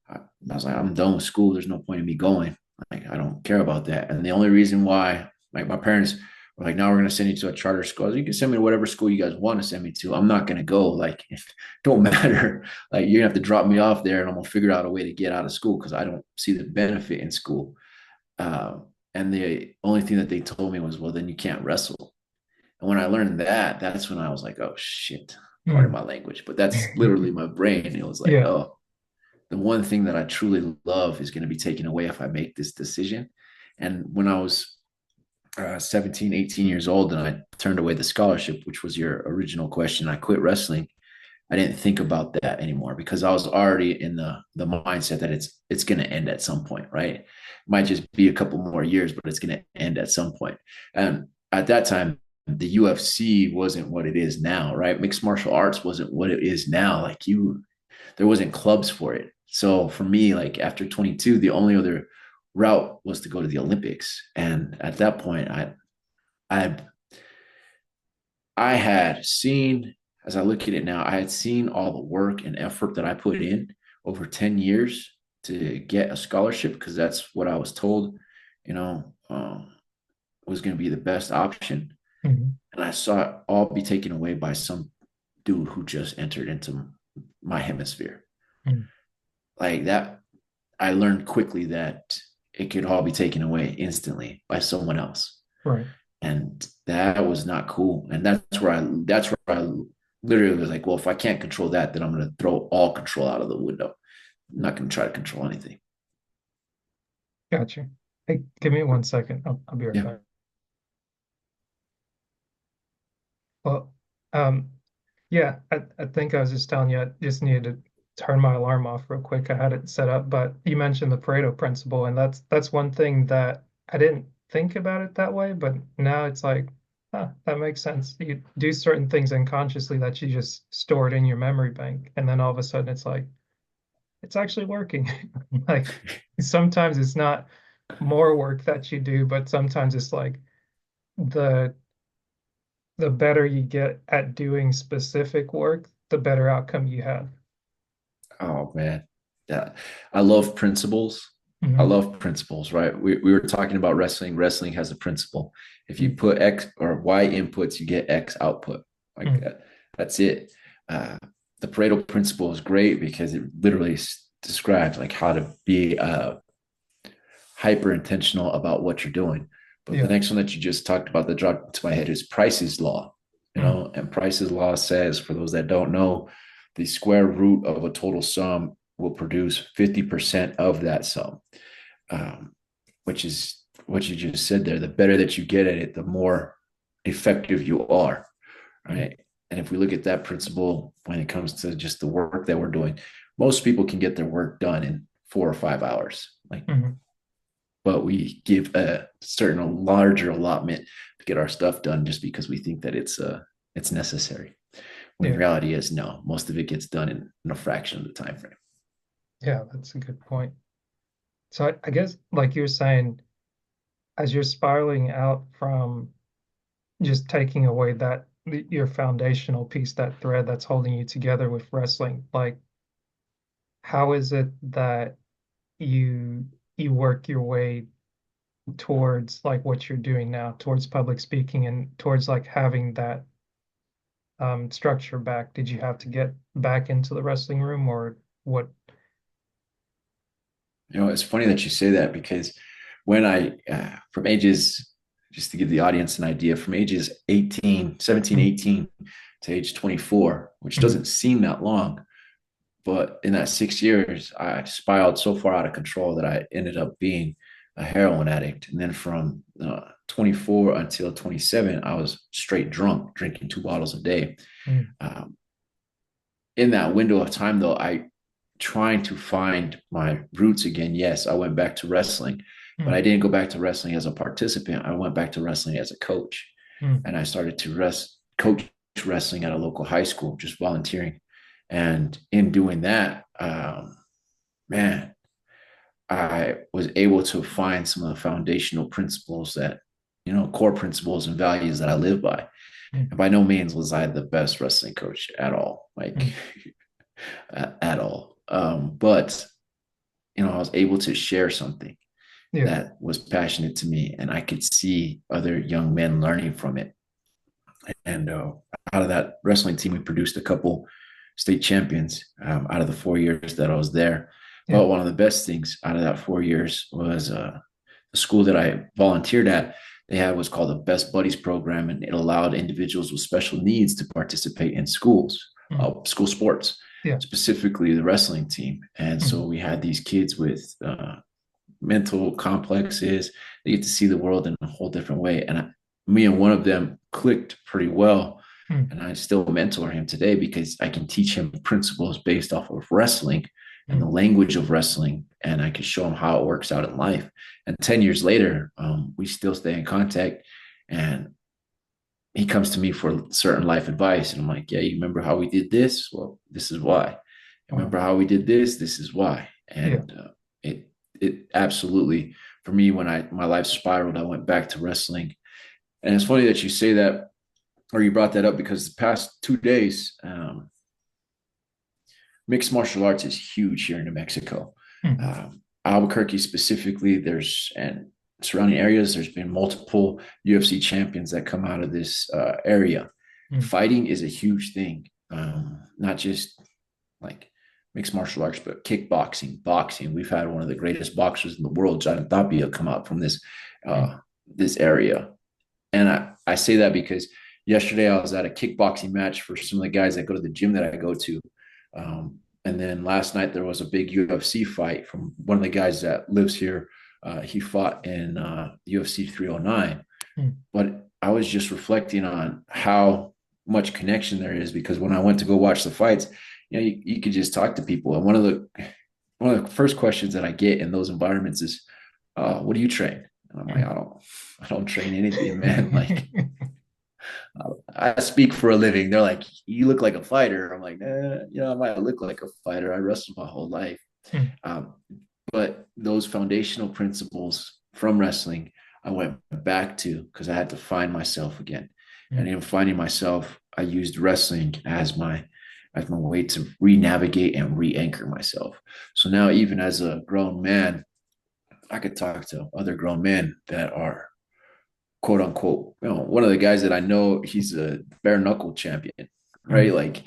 I was like, I'm done with school. There's no point in me going. Like, I don't care about that. And the only reason why, like, my parents were like, now we're going to send you to a charter school. You can send me to whatever school you guys want to send me to. I'm not going to go. Like, it don't matter. Like, you're going to have to drop me off there and I'm going to figure out a way to get out of school because I don't see the benefit in school. And the only thing that they told me was, well, then you can't wrestle. And when I learned that, that's when I was like, oh, shit, pardon
Mhm.
my language. But that's literally my brain. It was like,
Yeah.
oh, the one thing that I truly love is going to be taken away if I make this decision. And when I was 17, 18 years old and I turned away the scholarship, which was your original question, I quit wrestling. I didn't think about that anymore because I was already in the mindset that it's going to end at some point, right? It might just be a couple more years, but it's going to end at some point. And at that time, the UFC wasn't what it is now, right? Mixed martial arts wasn't what it is now. There wasn't clubs for it. So for me, like after 22, the only other route was to go to the Olympics. And at that point, I I had seen, as I look at it now, I had seen all the work and effort that I put in over 10 years to get a scholarship because that's what I was told, you know, was going to be the best option.
Mhm.
And I saw it all be taken away by some dude who just entered into my hemisphere.
Mhm.
Like that, I learned quickly that it could all be taken away instantly by someone else.
Right.
And that was not cool. And that's where I literally was like, well, if I can't control that, then I'm going to throw all control out of the window. I'm not going to try to control anything.
Gotcha. Hey, give me 1 second. I'll be right
Yeah.
back. Well, um, yeah, I think I was just telling you I just needed to turn my alarm off real quick. I had it set up, but you mentioned the Pareto principle, and that's one thing that I didn't think about it that way, but now it's like, huh, that makes sense. You do certain things unconsciously that you just store it in your memory bank, and then all of a sudden it's like it's actually working. Like sometimes it's not more work that you do, but sometimes it's like the the better you get at doing specific work, the better outcome you have.
Oh man. Yeah. I love principles. I
Hmm.
love principles, right? We were talking about wrestling. Wrestling has a principle. If you
Hmm.
put X or Y inputs, you get X output. Like
Hmm.
that's it. Uh, the Pareto principle is great because it literally describes like how to be hyper intentional about what you're doing. But the
Yeah.
next one that you just talked about that dropped to my head is Price's law.
Hmm.
And Price's law says, for those that don't know, the square root of a total sum will produce 50% of that sum, um, which is what you just said there. The better that you get at it, the more effective you are,
Hmm.
right? And if we look at that principle when it comes to just the work that we're doing, most people can get their work done in 4 or 5 hours. Like,
Hmm.
but we give a certain larger allotment to get our stuff done just because we think that it's necessary. When
Yeah.
reality is no, most of it gets done in a fraction of the time frame.
Yeah, that's a good point. So I guess like you're saying, as you're spiraling out from just taking away that your foundational piece, that thread that's holding you together with wrestling, like how is it that you you work your way towards like what you're doing now, towards public speaking and towards like having that structure back? Did you have to get back into the wrestling room or what?
You know, it's funny that you say that because when from ages, just to give the audience an idea, from ages 18, 17,
Mm,
18 to age 24, which
mm,
doesn't seem that long, but in that 6 years, I spiraled so far out of control that I ended up being a heroin addict. And then from 24 until 27, I was straight drunk, drinking 2 bottles a day.
mm,
Um, in that window of time, though, I trying to find my roots again. Yes, I went back to wrestling, but
mm,
I didn't go back to wrestling as a participant. I went back to wrestling as a coach,
mm,
and I started to coach wrestling at a local high school, just volunteering. And in doing that, man, I was able to find some of the foundational principles that, core principles and values that I live by.
mm,
And by no means was I the best wrestling coach at all, like
mm.
at all. But I was able to share something
Yeah,
that was passionate to me, and I could see other young men learning from it. And out of that wrestling team, we produced a couple state champions out of the 4 years that I was there.
yeah.
But one of the best things out of that 4 years was the school that I volunteered at. They had what's called the Best Buddies program, and it allowed individuals with special needs to participate in
Mm,
school sports,
yeah.
specifically the wrestling team. And so
Mm,
we had these kids with mental complexes. They get to see the world in a whole different way. And me and one of them clicked pretty well.
mm,
And I still mentor him today because I can teach him principles based off of wrestling and the
mm,
language of wrestling. And I can show him how it works out in life. And 10 years later, we still stay in contact. And he comes to me for certain life advice. And I'm like, yeah, you remember how we did this? Well, this is why.
wow.
Remember how we did this? This is why.
Yeah.
And it absolutely, for me, when my life spiraled, I went back to wrestling. And it's funny that you say that, or you brought that up, because the past 2 days, mixed martial arts is huge here in New Mexico.
Mm,
Um, Albuquerque specifically, and surrounding areas, there's been multiple UFC champions that come out of this area.
mm,
Fighting is a huge thing, not just like mixed martial arts, but kickboxing, boxing. We've had one of the greatest boxers in the world, John Tapia, come out from
mm,
this area. And I say that because yesterday I was at a kickboxing match for some of the guys that go to the gym that I go to. And then last night there was a big UFC fight from one of the guys that lives here. He fought in UFC 309.
mm,
But I was just reflecting on how much connection there is, because when I went to go watch the fights, you could just talk to people. And one of the first questions that I get in those environments is, what do you train? And I'm like,
mm.
I don't train anything, man. Like, I speak for a living. They're like, you look like a fighter. I'm like, I might look like a fighter. I wrestled my whole life.
Mm,
Um, but those foundational principles from wrestling, I went back to because I had to find myself again. And
mm,
in finding myself, I used wrestling as my way to re-navigate and re-anchor myself. So now, even as a grown man, I could talk to other grown men that are quote unquote, one of the guys that I know, he's a bare knuckle champion, right?
mm,
Like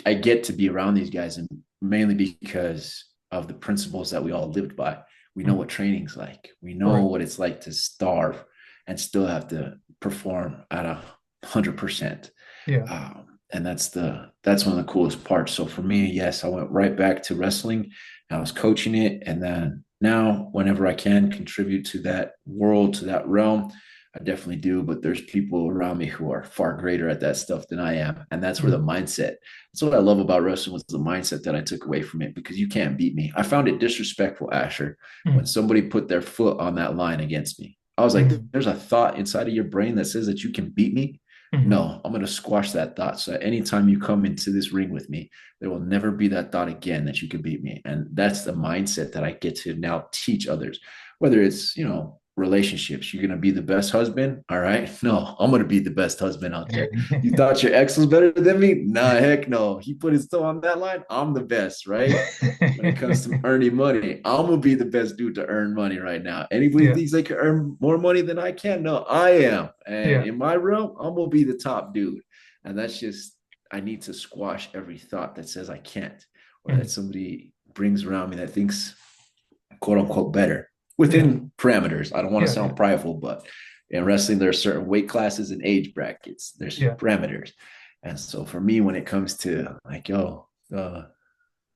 I get to be around these guys, and mainly because of the principles that we all lived by. We know
mm.
what training's like. We know
Right.
what it's like to starve and still have to perform at 100%.
Yeah.
And that's one of the coolest parts. So for me, yes, I went right back to wrestling. I was coaching it, and then now, whenever I can contribute to that world, to that realm, I definitely do. But there's people around me who are far greater at that stuff than I am, and that's where the
Mm,
mindset. That's what I love about wrestling, was the mindset that I took away from it, because you can't beat me. I found it disrespectful, Asher, when
mm,
somebody put their foot on that line against me. I was like,
mm,
there's a thought inside of your brain that says that you can beat me.
mm.
No, I'm going to squash that thought. So anytime you come into this ring with me, there will never be that thought again that you could beat me. And that's the mindset that I get to now teach others, whether it's, relationships. You're going to be the best husband. All right. No, I'm going to be the best husband out there. You thought your ex was better than me? Nah, heck no. He put his toe on that line. I'm the best, right? When it comes to earning money, I'm gonna be the best dude to earn money right now. Anybody
Yeah.
thinks they can earn more money than I can? No, I am. And
Yeah.
in my realm, I'm gonna be the top dude. And that's just, I need to squash every thought that says I can't, or that
Mm.
somebody brings around me that thinks quote unquote better
Yeah.
within parameters. I don't want to
Yeah. Yeah.
sound prideful, but in wrestling, there are certain weight classes and age brackets. There's
Yeah.
parameters. And so for me, when it comes to like, yo,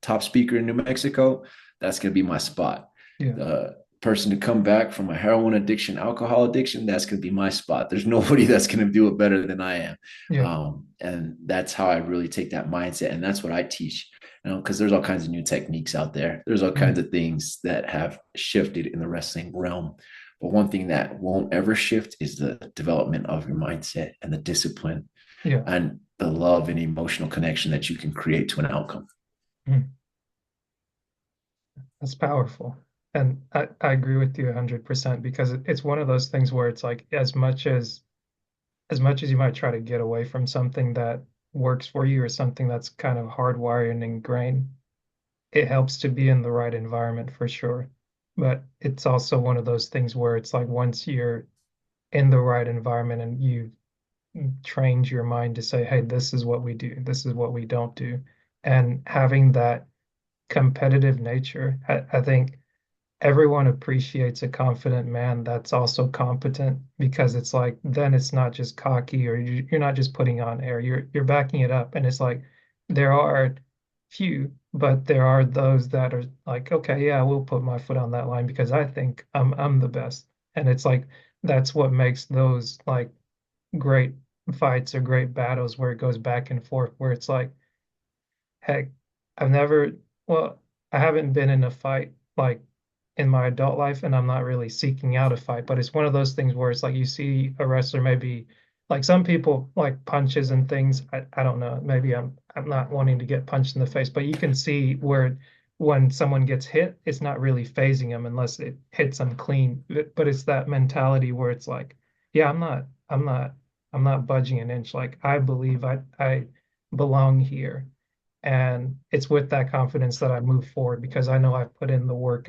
top speaker in New Mexico, that's going to be my spot.
Yeah.
The person to come back from a heroin addiction, alcohol addiction, that's going to be my spot. There's nobody that's going to do it better than I am.
Yeah.
And that's how I really take that mindset. And that's what I teach, because there's all kinds of new techniques out there. There's all kinds
Mm.
of things that have shifted in the wrestling realm. But one thing that won't ever shift is the development of your mindset and the discipline
Yeah.
and the love and emotional connection that you can create to an outcome.
Mm. That's powerful. And I agree with you 100% because it's one of those things where it's like as much as you might try to get away from something that works for you or something that's kind of hardwired and ingrained, it helps to be in the right environment for sure. But it's also one of those things where it's like once you're in the right environment and you've trained your mind to say, hey, this is what we do, this is what we don't do. And having that competitive nature, I think everyone appreciates a confident man that's also competent because it's like then it's not just cocky or you're not just putting on air. You're backing it up, and it's like there are few, but there are those that are like, okay, yeah, we'll put my foot on that line because I think I'm the best, and it's like that's what makes those like great fights or great battles where it goes back and forth, where it's like, heck, I've never, well, I haven't been in a fight like in my adult life, and I'm not really seeking out a fight, but it's one of those things where it's like you see a wrestler maybe like some people like punches and things. I don't know. Maybe I'm not wanting to get punched in the face, but you can see where when someone gets hit, it's not really phasing them unless it hits them clean. But it's that mentality where it's like, yeah, I'm not budging an inch. Like I believe I belong here. And it's with that confidence that I move forward because I know I've put in the work.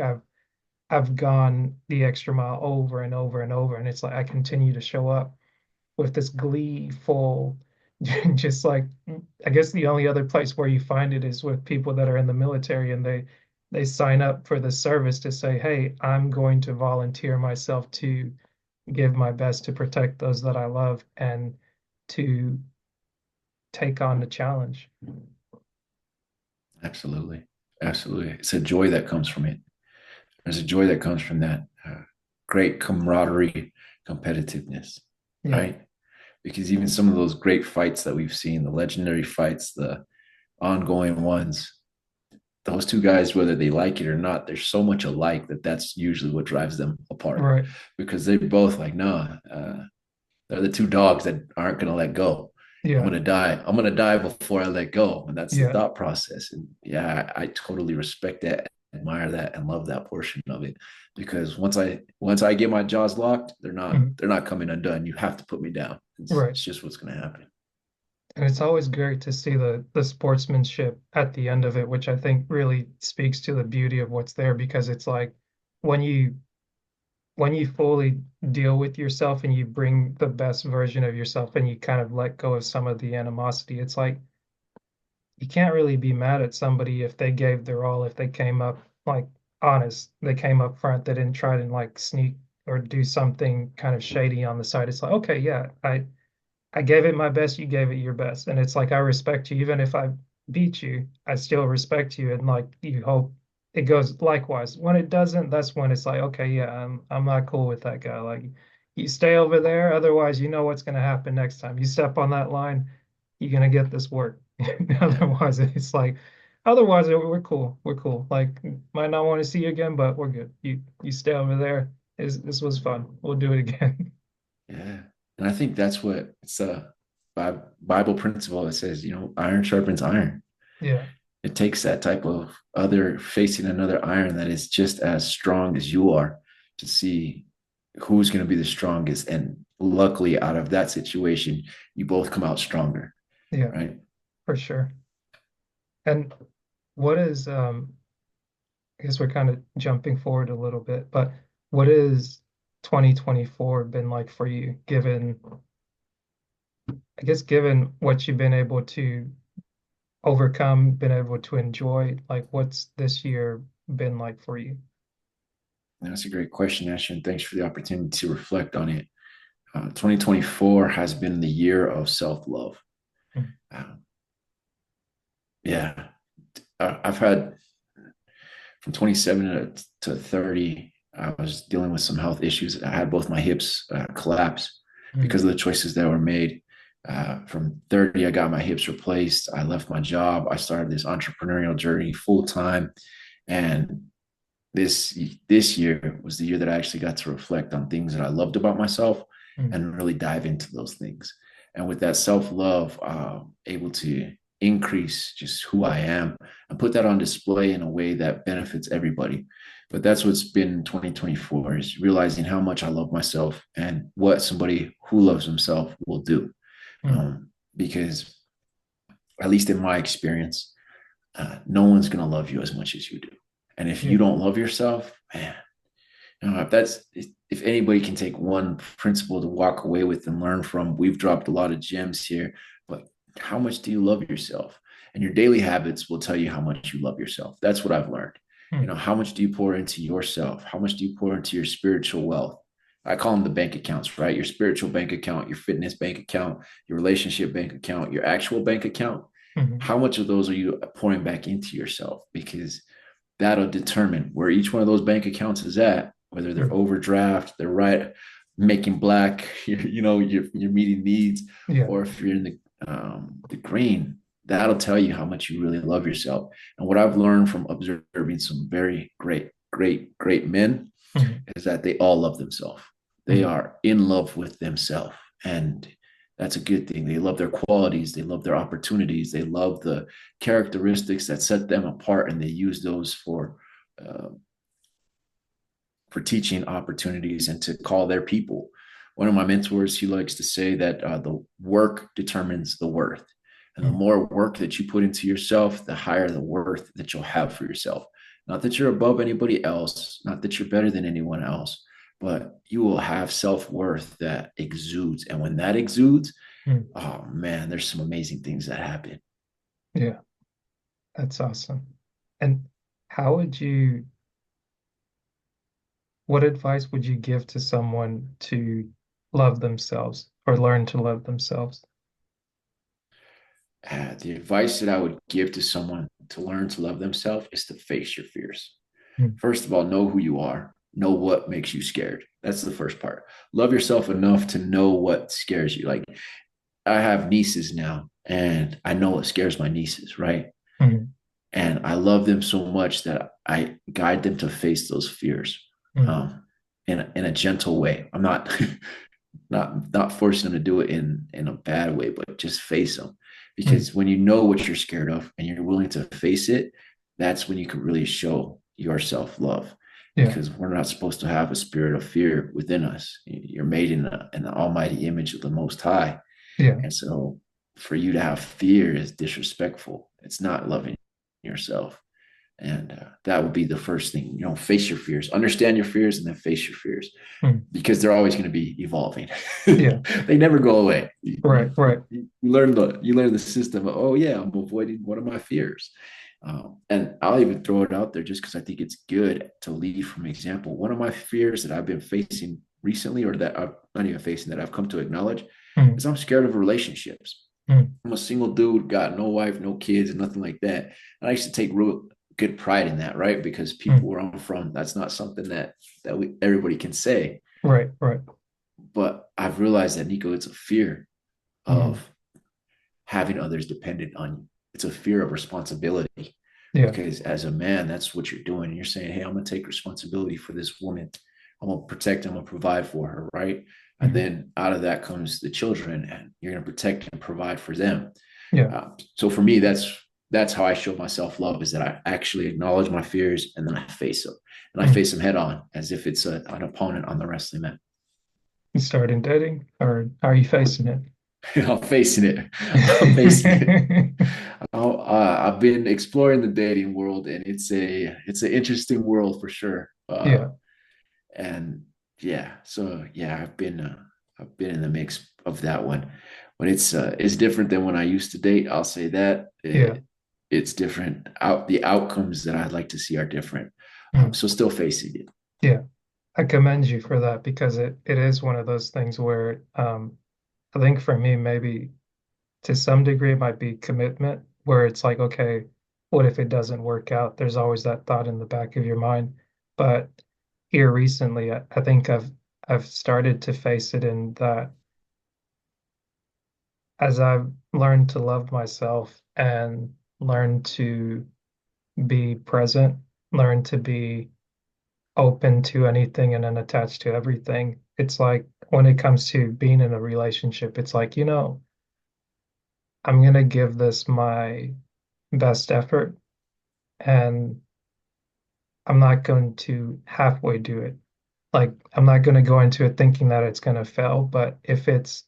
I've gone the extra mile over and over and over. And it's like I continue to show up with this gleeful, just like I guess the only other place where you find it is with people that are in the military and they sign up for the service to say, hey, I'm going to volunteer myself to give my best to protect those that I love and to take on the challenge.
Absolutely. Absolutely. It's a joy that comes from it. There's a joy that comes from that great camaraderie, competitiveness,
Yeah,
right? Because even some of those great fights that we've seen, the legendary fights, the ongoing ones, those two guys, whether they like it or not, they're so much alike that that's usually what drives them apart
right.
because they're both like, no, they're the two dogs that aren't going to let go. I'm
Yeah,
going to die. I'm going to die before I let go. And that's the
yeah.
thought process. And yeah, I totally respect that, admire that, and love that portion of it. Because once I get my jaws locked,
Mhm.
they're not coming undone. You have to put me down.
Right.
It's just what's going to happen.
And it's always great to see the sportsmanship at the end of it, which I think really speaks to the beauty of what's there because it's like when you when you fully deal with yourself and you bring the best version of yourself and you kind of let go of some of the animosity, it's like you can't really be mad at somebody if they gave their all, if they came up like honest, they came up front, they didn't try to like sneak or do something kind of shady on the side. It's like, okay, yeah, I gave it my best, you gave it your best. And it's like I respect you. Even if I beat you, I still respect you. And like you hope it goes likewise. When it doesn't, that's when it's like, okay, yeah, I'm not cool with that guy. Like you stay over there, otherwise you know what's gonna happen next time. You step on that line, you're gonna get this work.
Yeah.
Otherwise, it's like otherwise we're cool. We're cool. Like might not want to see you again, but we're good. You stay over there. This was fun. We'll do it again.
Yeah. And I think that's what it's a Bible principle that says, iron sharpens iron.
Yeah,
It takes that type of other facing another iron that is just as strong as you are to see who's going to be the strongest. And luckily, out of that situation, you both come out stronger,
yeah,
right?
for sure. And what is, I guess we're kind of jumping forward a little bit, but what is 2024 been like for you, given I guess given what you've been able to overcome, been able to enjoy, like what's this year been like for you?
That's a great question, Asher, and thanks for the opportunity to reflect on it. 2024 has been the year of self-love.
Mm,
Uh, yeah, I've had from 27 to 30, I was dealing with some health issues. I had both my hips collapse
mm,
because of the choices that were made. From 30, I got my hips replaced. I left my job. I started this entrepreneurial journey full time. And this year was the year that I actually got to reflect on things that I loved about myself
mm,
and really dive into those things. And with that self love, able to increase just who I am and put that on display in a way that benefits everybody. But that's what's been 2024 is realizing how much I love myself and what somebody who loves himself will do.
mm.
Because at least in my experience, no one's going to love you as much as you do. And if you
Yeah.
don't love yourself, man, if that's if anybody can take one principle to walk away with and learn from, we've dropped a lot of gems here. But how much do you love yourself? And your daily habits will tell you how much you love yourself. That's what I've learned.
Mm,
How much do you pour into yourself? How much do you pour into your spiritual wealth? I call them the bank accounts, right? Your spiritual bank account, your fitness bank account, your relationship bank account, your actual bank account.
mhm.
How much of those are you pouring back into yourself? Because that'll determine where each one of those bank accounts is at, whether they're
Mm.
overdraft, they're right, making black, you're meeting needs,
Yeah.
or if you're in the green, that'll tell you how much you really love yourself. And what I've learned from observing some very great men
Mhm,
is that they all love themselves. They
mm.
are in love with themselves. And that's a good thing. They love their qualities, they love their opportunities, they love the characteristics that set them apart, and they use those uh, for teaching opportunities and to call their people. One of my mentors, he likes to say that the work determines the worth. And the
Mm.
more work that you put into yourself, the higher the worth that you'll have for yourself. Not that you're above anybody else, not that you're better than anyone else, but you will have self worth that exudes. And when that exudes,
Mm.
oh man, there's some amazing things that happen.
Yeah, that's awesome. And how would you, what advice would you give to someone to love themselves or learn to love themselves?
The advice that I would give to someone to learn to love themselves is to face your fears.
Mm,
First of all, know who you are, know what makes you scared. That's the first part. Love yourself enough to know what scares you. Like, I have nieces now, and I know what scares my nieces, right?
mm,
And I love them so much that I guide them to face those fears
mm,
um, in a gentle way. I'm not not forcing them to do it in a bad way, but just face them.
mm.
Because when you know what you're scared of and you're willing to face it, that's when you can really show your self love.
Yeah,
Because we're not supposed to have a spirit of fear within us. You're made in the almighty image of the Most High.
yeah.
And so for you to have fear is disrespectful. It's not loving yourself. And that would be the first thing. Face your fears, understand your fears, and then face your fears
Mm.
because they're always going to be evolving.
Yeah,
They never go away.
right, right.
You learn the system. Of, oh yeah, I'm avoiding one of my fears, and I'll even throw it out there just because I think it's good to lead from example. One of my fears that I've been facing recently, or that I'm not even facing, that I've come to acknowledge,
Mm,
is I'm scared of relationships.
mm,
I'm a single dude, got no wife, no kids, and nothing like that. And I used to take real good pride in that, right? Because people
mm.
where I'm from, that's not something that everybody can say.
Right, right.
But I've realized that, Nico, it's a fear
Mm.
of having others dependent on you. It's a fear of responsibility
Yeah.
because as a man, that's what you're doing. You're saying, hey, I'm going to take responsibility for this woman. I'm going to protect, I'm going to provide for her, right? And
Mhm.
then out of that comes the children, and you're going to protect and provide for them.
Yeah.
So for me, that's how I show myself love, is that I actually acknowledge my fears and then I face them, and I
Mm.
face them head on as if it's an opponent on the wrestling mat.
You starting dating or are you facing it?
I'm facing it. I'm facing it. I've been exploring the dating world, and it's an interesting world for sure.
Yeah.
And yeah, so yeah, I've been in the mix of that one. But it's different than when I used to date. I'll say that
Yeah.
it's different. The outcomes that I'd like to see are different.
Mm.
So still facing it.
Yeah. I commend you for that because it is one of those things where I think for me, maybe to some degree, it might be commitment where it's like, okay, what if it doesn't work out? There's always that thought in the back of your mind. But here recently, I think I've started to face it in that as I've learned to love myself and learn to be present, learn to be open to anything and then attached to everything. It's like when it comes to being in a relationship, it's like, I'm gonna give this my best effort and I'm not going to halfway do it. Like I'm not going to go into it thinking that it's going to fail, but if it's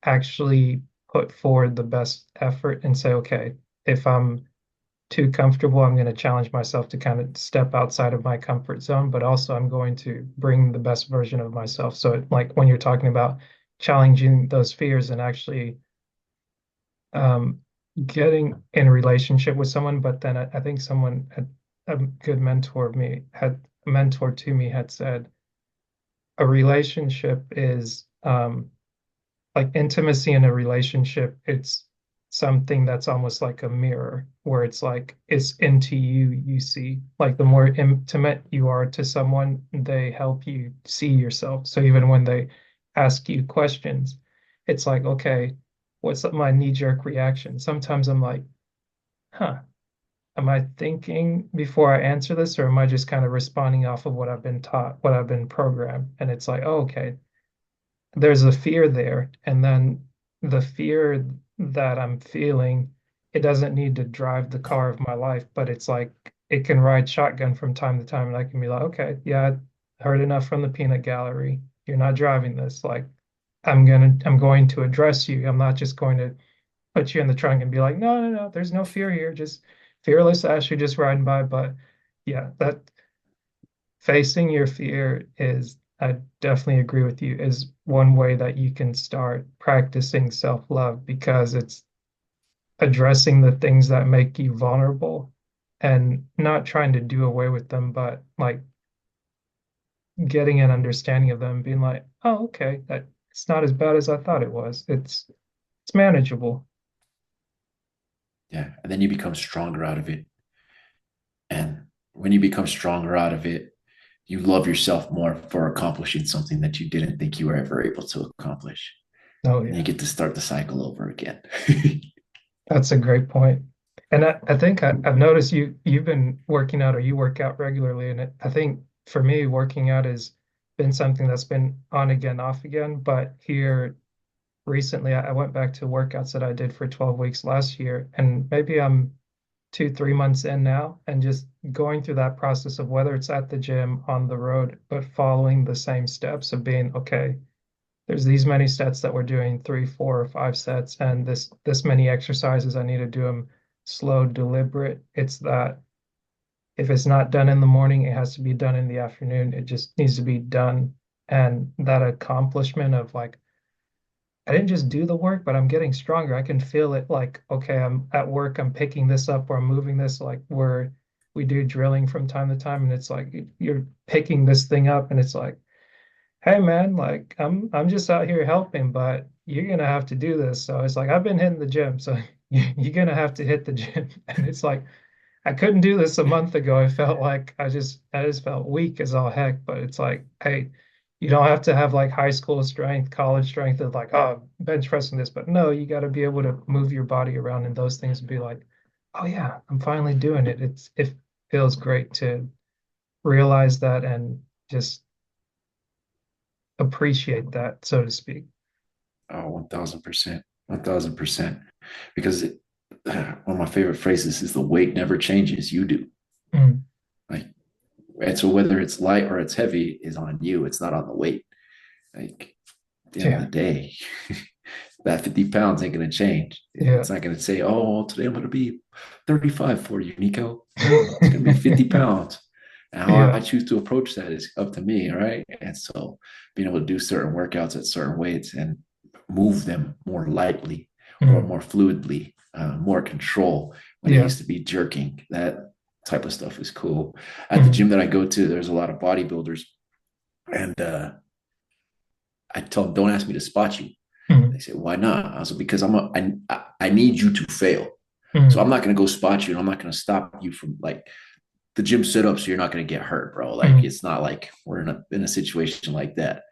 actually put forward the best effort and say, okay, if I'm too comfortable, I'm going to challenge myself to kind of step outside of my comfort zone, but also I'm going to bring the best version of myself. So like when you're talking about challenging those fears and actually um, getting in a relationship with someone, but then I think someone had a good mentor to me had said a relationship is like intimacy in a relationship, it's something that's almost like a mirror where it's like it's into you, you see. Like the more intimate you are to someone, they help you see yourself. So even when they ask you questions, it's like, okay, what's my knee-jerk reaction? Sometimes I'm like, huh, am I thinking before I answer this, or am I just kind of responding off of what I've been taught, what I've been programmed? And it's like, oh, okay, there's a fear there. And then the fear that I'm feeling, it doesn't need to drive the car of my life, but it's like it can ride shotgun from time to time. And I can be like, okay, yeah, I heard enough from the peanut gallery. You're not driving this. Like, I'm going to address you. I'm not just going to put you in the trunk and be like, no, no, no, there's no fear here. Just fearless as you're just riding by. But yeah, that facing your fear is, I definitely agree with you, is one way that you can start practicing self-love because it's addressing the things that make you vulnerable and not trying to do away with them, but like getting an understanding of them, being like, oh, okay, that it's not as bad as I thought it was. It's manageable.
Yeah. And then you become stronger out of it. And when you become stronger out of it, you love yourself more for accomplishing something that you didn't think you were ever able to accomplish.
Oh
And you
yeah.
get to start the cycle over again.
That's a great point. And I think I've noticed you've been working out or you work out regularly. And I think for me, working out has been something that's been on again, off again. But here recently, I went back to workouts that I did for 12 weeks last year. And maybe I'm 2, 3 months in now and just going through that process of whether it's at the gym, on the road, but following the same steps of being, okay, there's these many sets that we're doing, 3, 4, or 5 sets, and this many exercises. I need to do them slow, deliberate. It's that if it's not done in the morning, it has to be done in the afternoon. It just needs to be done. And that accomplishment of like, I didn't just do the work, but I'm getting stronger. I can feel it like, okay, I'm at work, I'm picking this up or I'm moving this, like where we do drilling from time to time, and it's like you're picking this thing up and it's like, hey man, like I'm just out here helping, but you're gonna have to do this. So it's like I've been hitting the gym, so you're gonna have to hit the gym. And it's like I couldn't do this a month ago. I felt like I just felt weak as all heck. But it's like, hey, you don't have to have like high school strength, college strength of like, oh, bench pressing this. But no, you got to be able to move your body around and those things and be like, oh yeah, I'm finally doing it. It feels great to realize that and just appreciate that, so to speak.
Oh, 1000%. 1000%. Because one of my favorite phrases is the weight never changes, you do.
Mm,
Like, and so whether it's light or it's heavy is on you, it's not on the weight. Like, at the end of the
yeah,
day, that 50 pounds ain't going to change.
yeah,
It's not going to say, oh, today I'm going to be 35 for you, Nico. No, it's going to be 50 pounds. And how I
yeah,
choose to approach that is up to me, right? And so being able to do certain workouts at certain weights and move them more lightly or
Mm.
more fluidly, more control when it
Yeah.
used to be jerking. That type of stuff is cool. At the
Mm.
gym that I go to, there's a lot of bodybuilders, and I tell them, don't ask me to spot you. They
Mm.
say, why not? I was like, because I need you to fail. So
Mm.
I'm not going to go spot you and I'm not going to stop you from like the gym set up so you're not going to get hurt, bro. Like
Mm.
it's not like we're in a situation like that.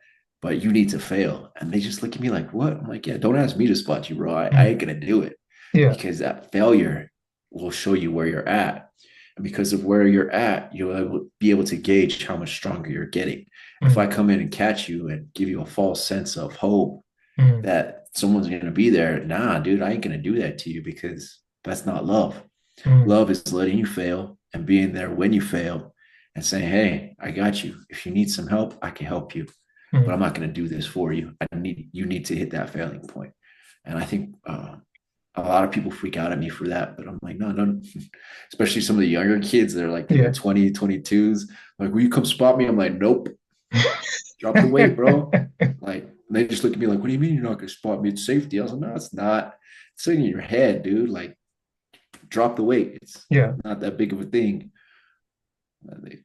But you need to fail. And they just look at me like, what? I'm like, yeah, don't ask me to spot you, bro. I
Mm.
ain't gonna do it
Yeah.
because that failure will show you where you're at. And because of where you're at, you'll be able to gauge how much stronger you're getting. If
Mm.
I come in and catch you and give you a false sense of hope
Mm.
that someone's gonna be there, nah, dude, I ain't gonna do that to you because that's not love.
Mm.
Love is letting you fail and being there when you fail and saying, hey, I got you. If you need some help, I can help you. But
Mm.
I'm not going to do this for you. You need to hit that failing point. And I think a lot of people freak out at me for that. But I'm like, no, no, especially some of the younger kids that are like in their
Yeah.
20, 22s. Like, will you come spot me? I'm like, nope, drop the weight, bro. Like, they just look at me like, what do you mean you're not going to spot me? It's safety. I was like, no, it's not. It's in your head, dude. Like, drop the weight. It's
Yeah.
not that big of a thing. They,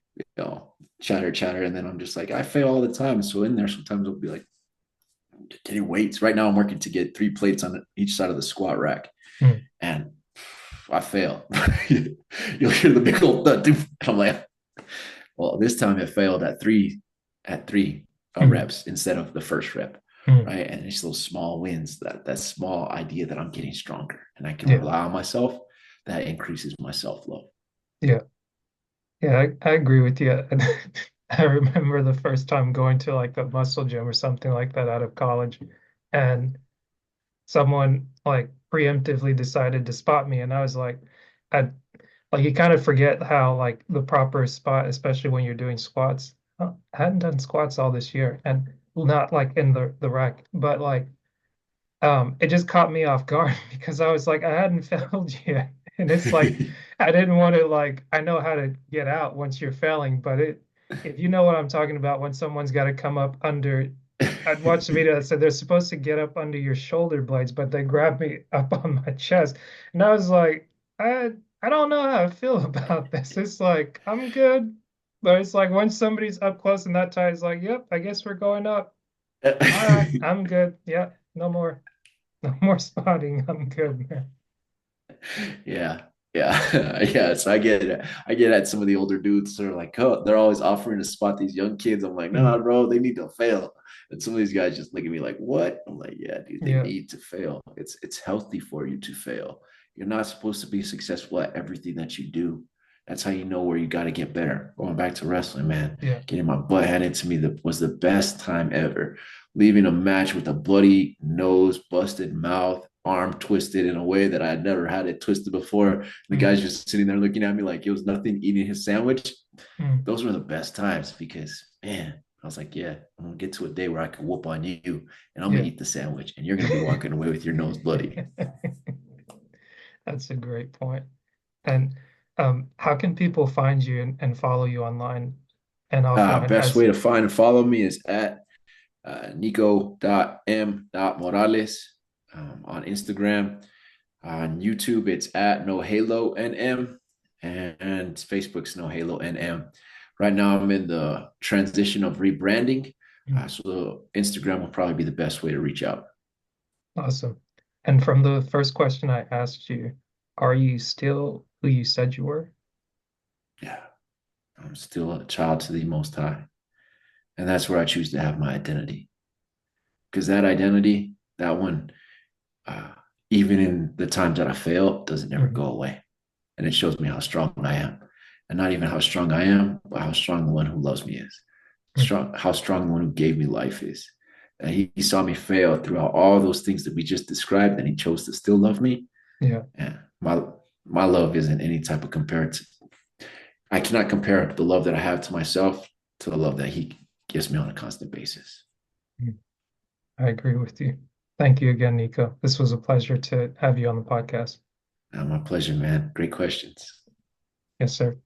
chatter, chatter. And then I'm just like, I fail all the time. So in there, sometimes I'll be like, getting weights. Right now, I'm working to get 3 plates on each side of the squat rack.
Mm.
And I fail. You'll hear the big old thud. And I'm like, well, this time it failed at three
Mm.
reps instead of the first rep.
Mm.
Right. And it's those small wins, that small idea that I'm getting stronger and I can
Yeah.
rely on myself, that increases my self-love.
Yeah. Yeah. I agree with you. I remember the first time going to like a muscle gym or something like that out of college, and someone like preemptively decided to spot me, and I was I like you kind of forget how like the proper spot, especially when you're doing squats. I hadn't done squats all this year, and not like in the rack, but like it just caught me off guard because I was like, I hadn't failed yet. And it's like I didn't want to like I know how to get out once you're failing, but it if you know what I'm talking about when someone's got to come up under I'd watched a video that said they're supposed to get up under your shoulder blades, but they grabbed me up on my chest. And I was like, I don't know how I feel about this. It's like I'm good. But it's like when somebody's up close and that tight, it's like, yep, I guess we're going up. All right, I'm good. Yeah, no more. No more spotting. I'm good, man.
Yeah. Yeah. Yeah. So I get at some of the older dudes that are like, oh, they're always offering to spot these young kids. I'm like,
Mm.
nah, bro, they need to fail. And some of these guys just look at me like, what? I'm like, yeah, dude, they
Yeah,
need to fail. It's healthy for you to fail. You're not supposed to be successful at everything that you do. That's how you know where you got to get better. Going back to wrestling, man,
yeah.
getting my butt handed to me was the best time ever. Leaving a match with a bloody nose, busted mouth, arm twisted in a way that I had never had it twisted before. The
Mm.
guy's just sitting there looking at me like it was nothing, eating his sandwich.
Mm.
Those were the best times because, man, I was like, yeah, I'm gonna get to a day where I can whoop on you and I'm gonna
Yeah.
eat the sandwich and you're gonna be walking away with your nose bloody.
That's a great point. And how can people find you and follow you online and offline
Best
as
way to find and follow me is at nico.m.morales on Instagram. On YouTube, it's at No Halo NM, and Facebook's No Halo NM. Right now, I'm in the transition of rebranding,
Mm.
so Instagram will probably be the best way to reach out.
Awesome. And from the first question I asked you, are you still who you said you were?
Yeah, I'm still a child to the Most High, and that's where I choose to have my identity. Because that identity, that one, uh, even in the times that I fail, doesn't ever
Mm.
go away, and it shows me how strong I am, and not even how strong I am, but how strong the one who loves me is.
Mm.
How strong the one who gave me life is. And he saw me fail throughout all those things that we just described, and he chose to still love me.
Yeah.
And my love isn't any type of comparison. I cannot compare the love that I have to myself to the love that he gives me on a constant basis.
Mm. I agree with you. Thank you again, Nico. This was a pleasure to have you on the podcast.
My pleasure, man. Great questions.
Yes, sir.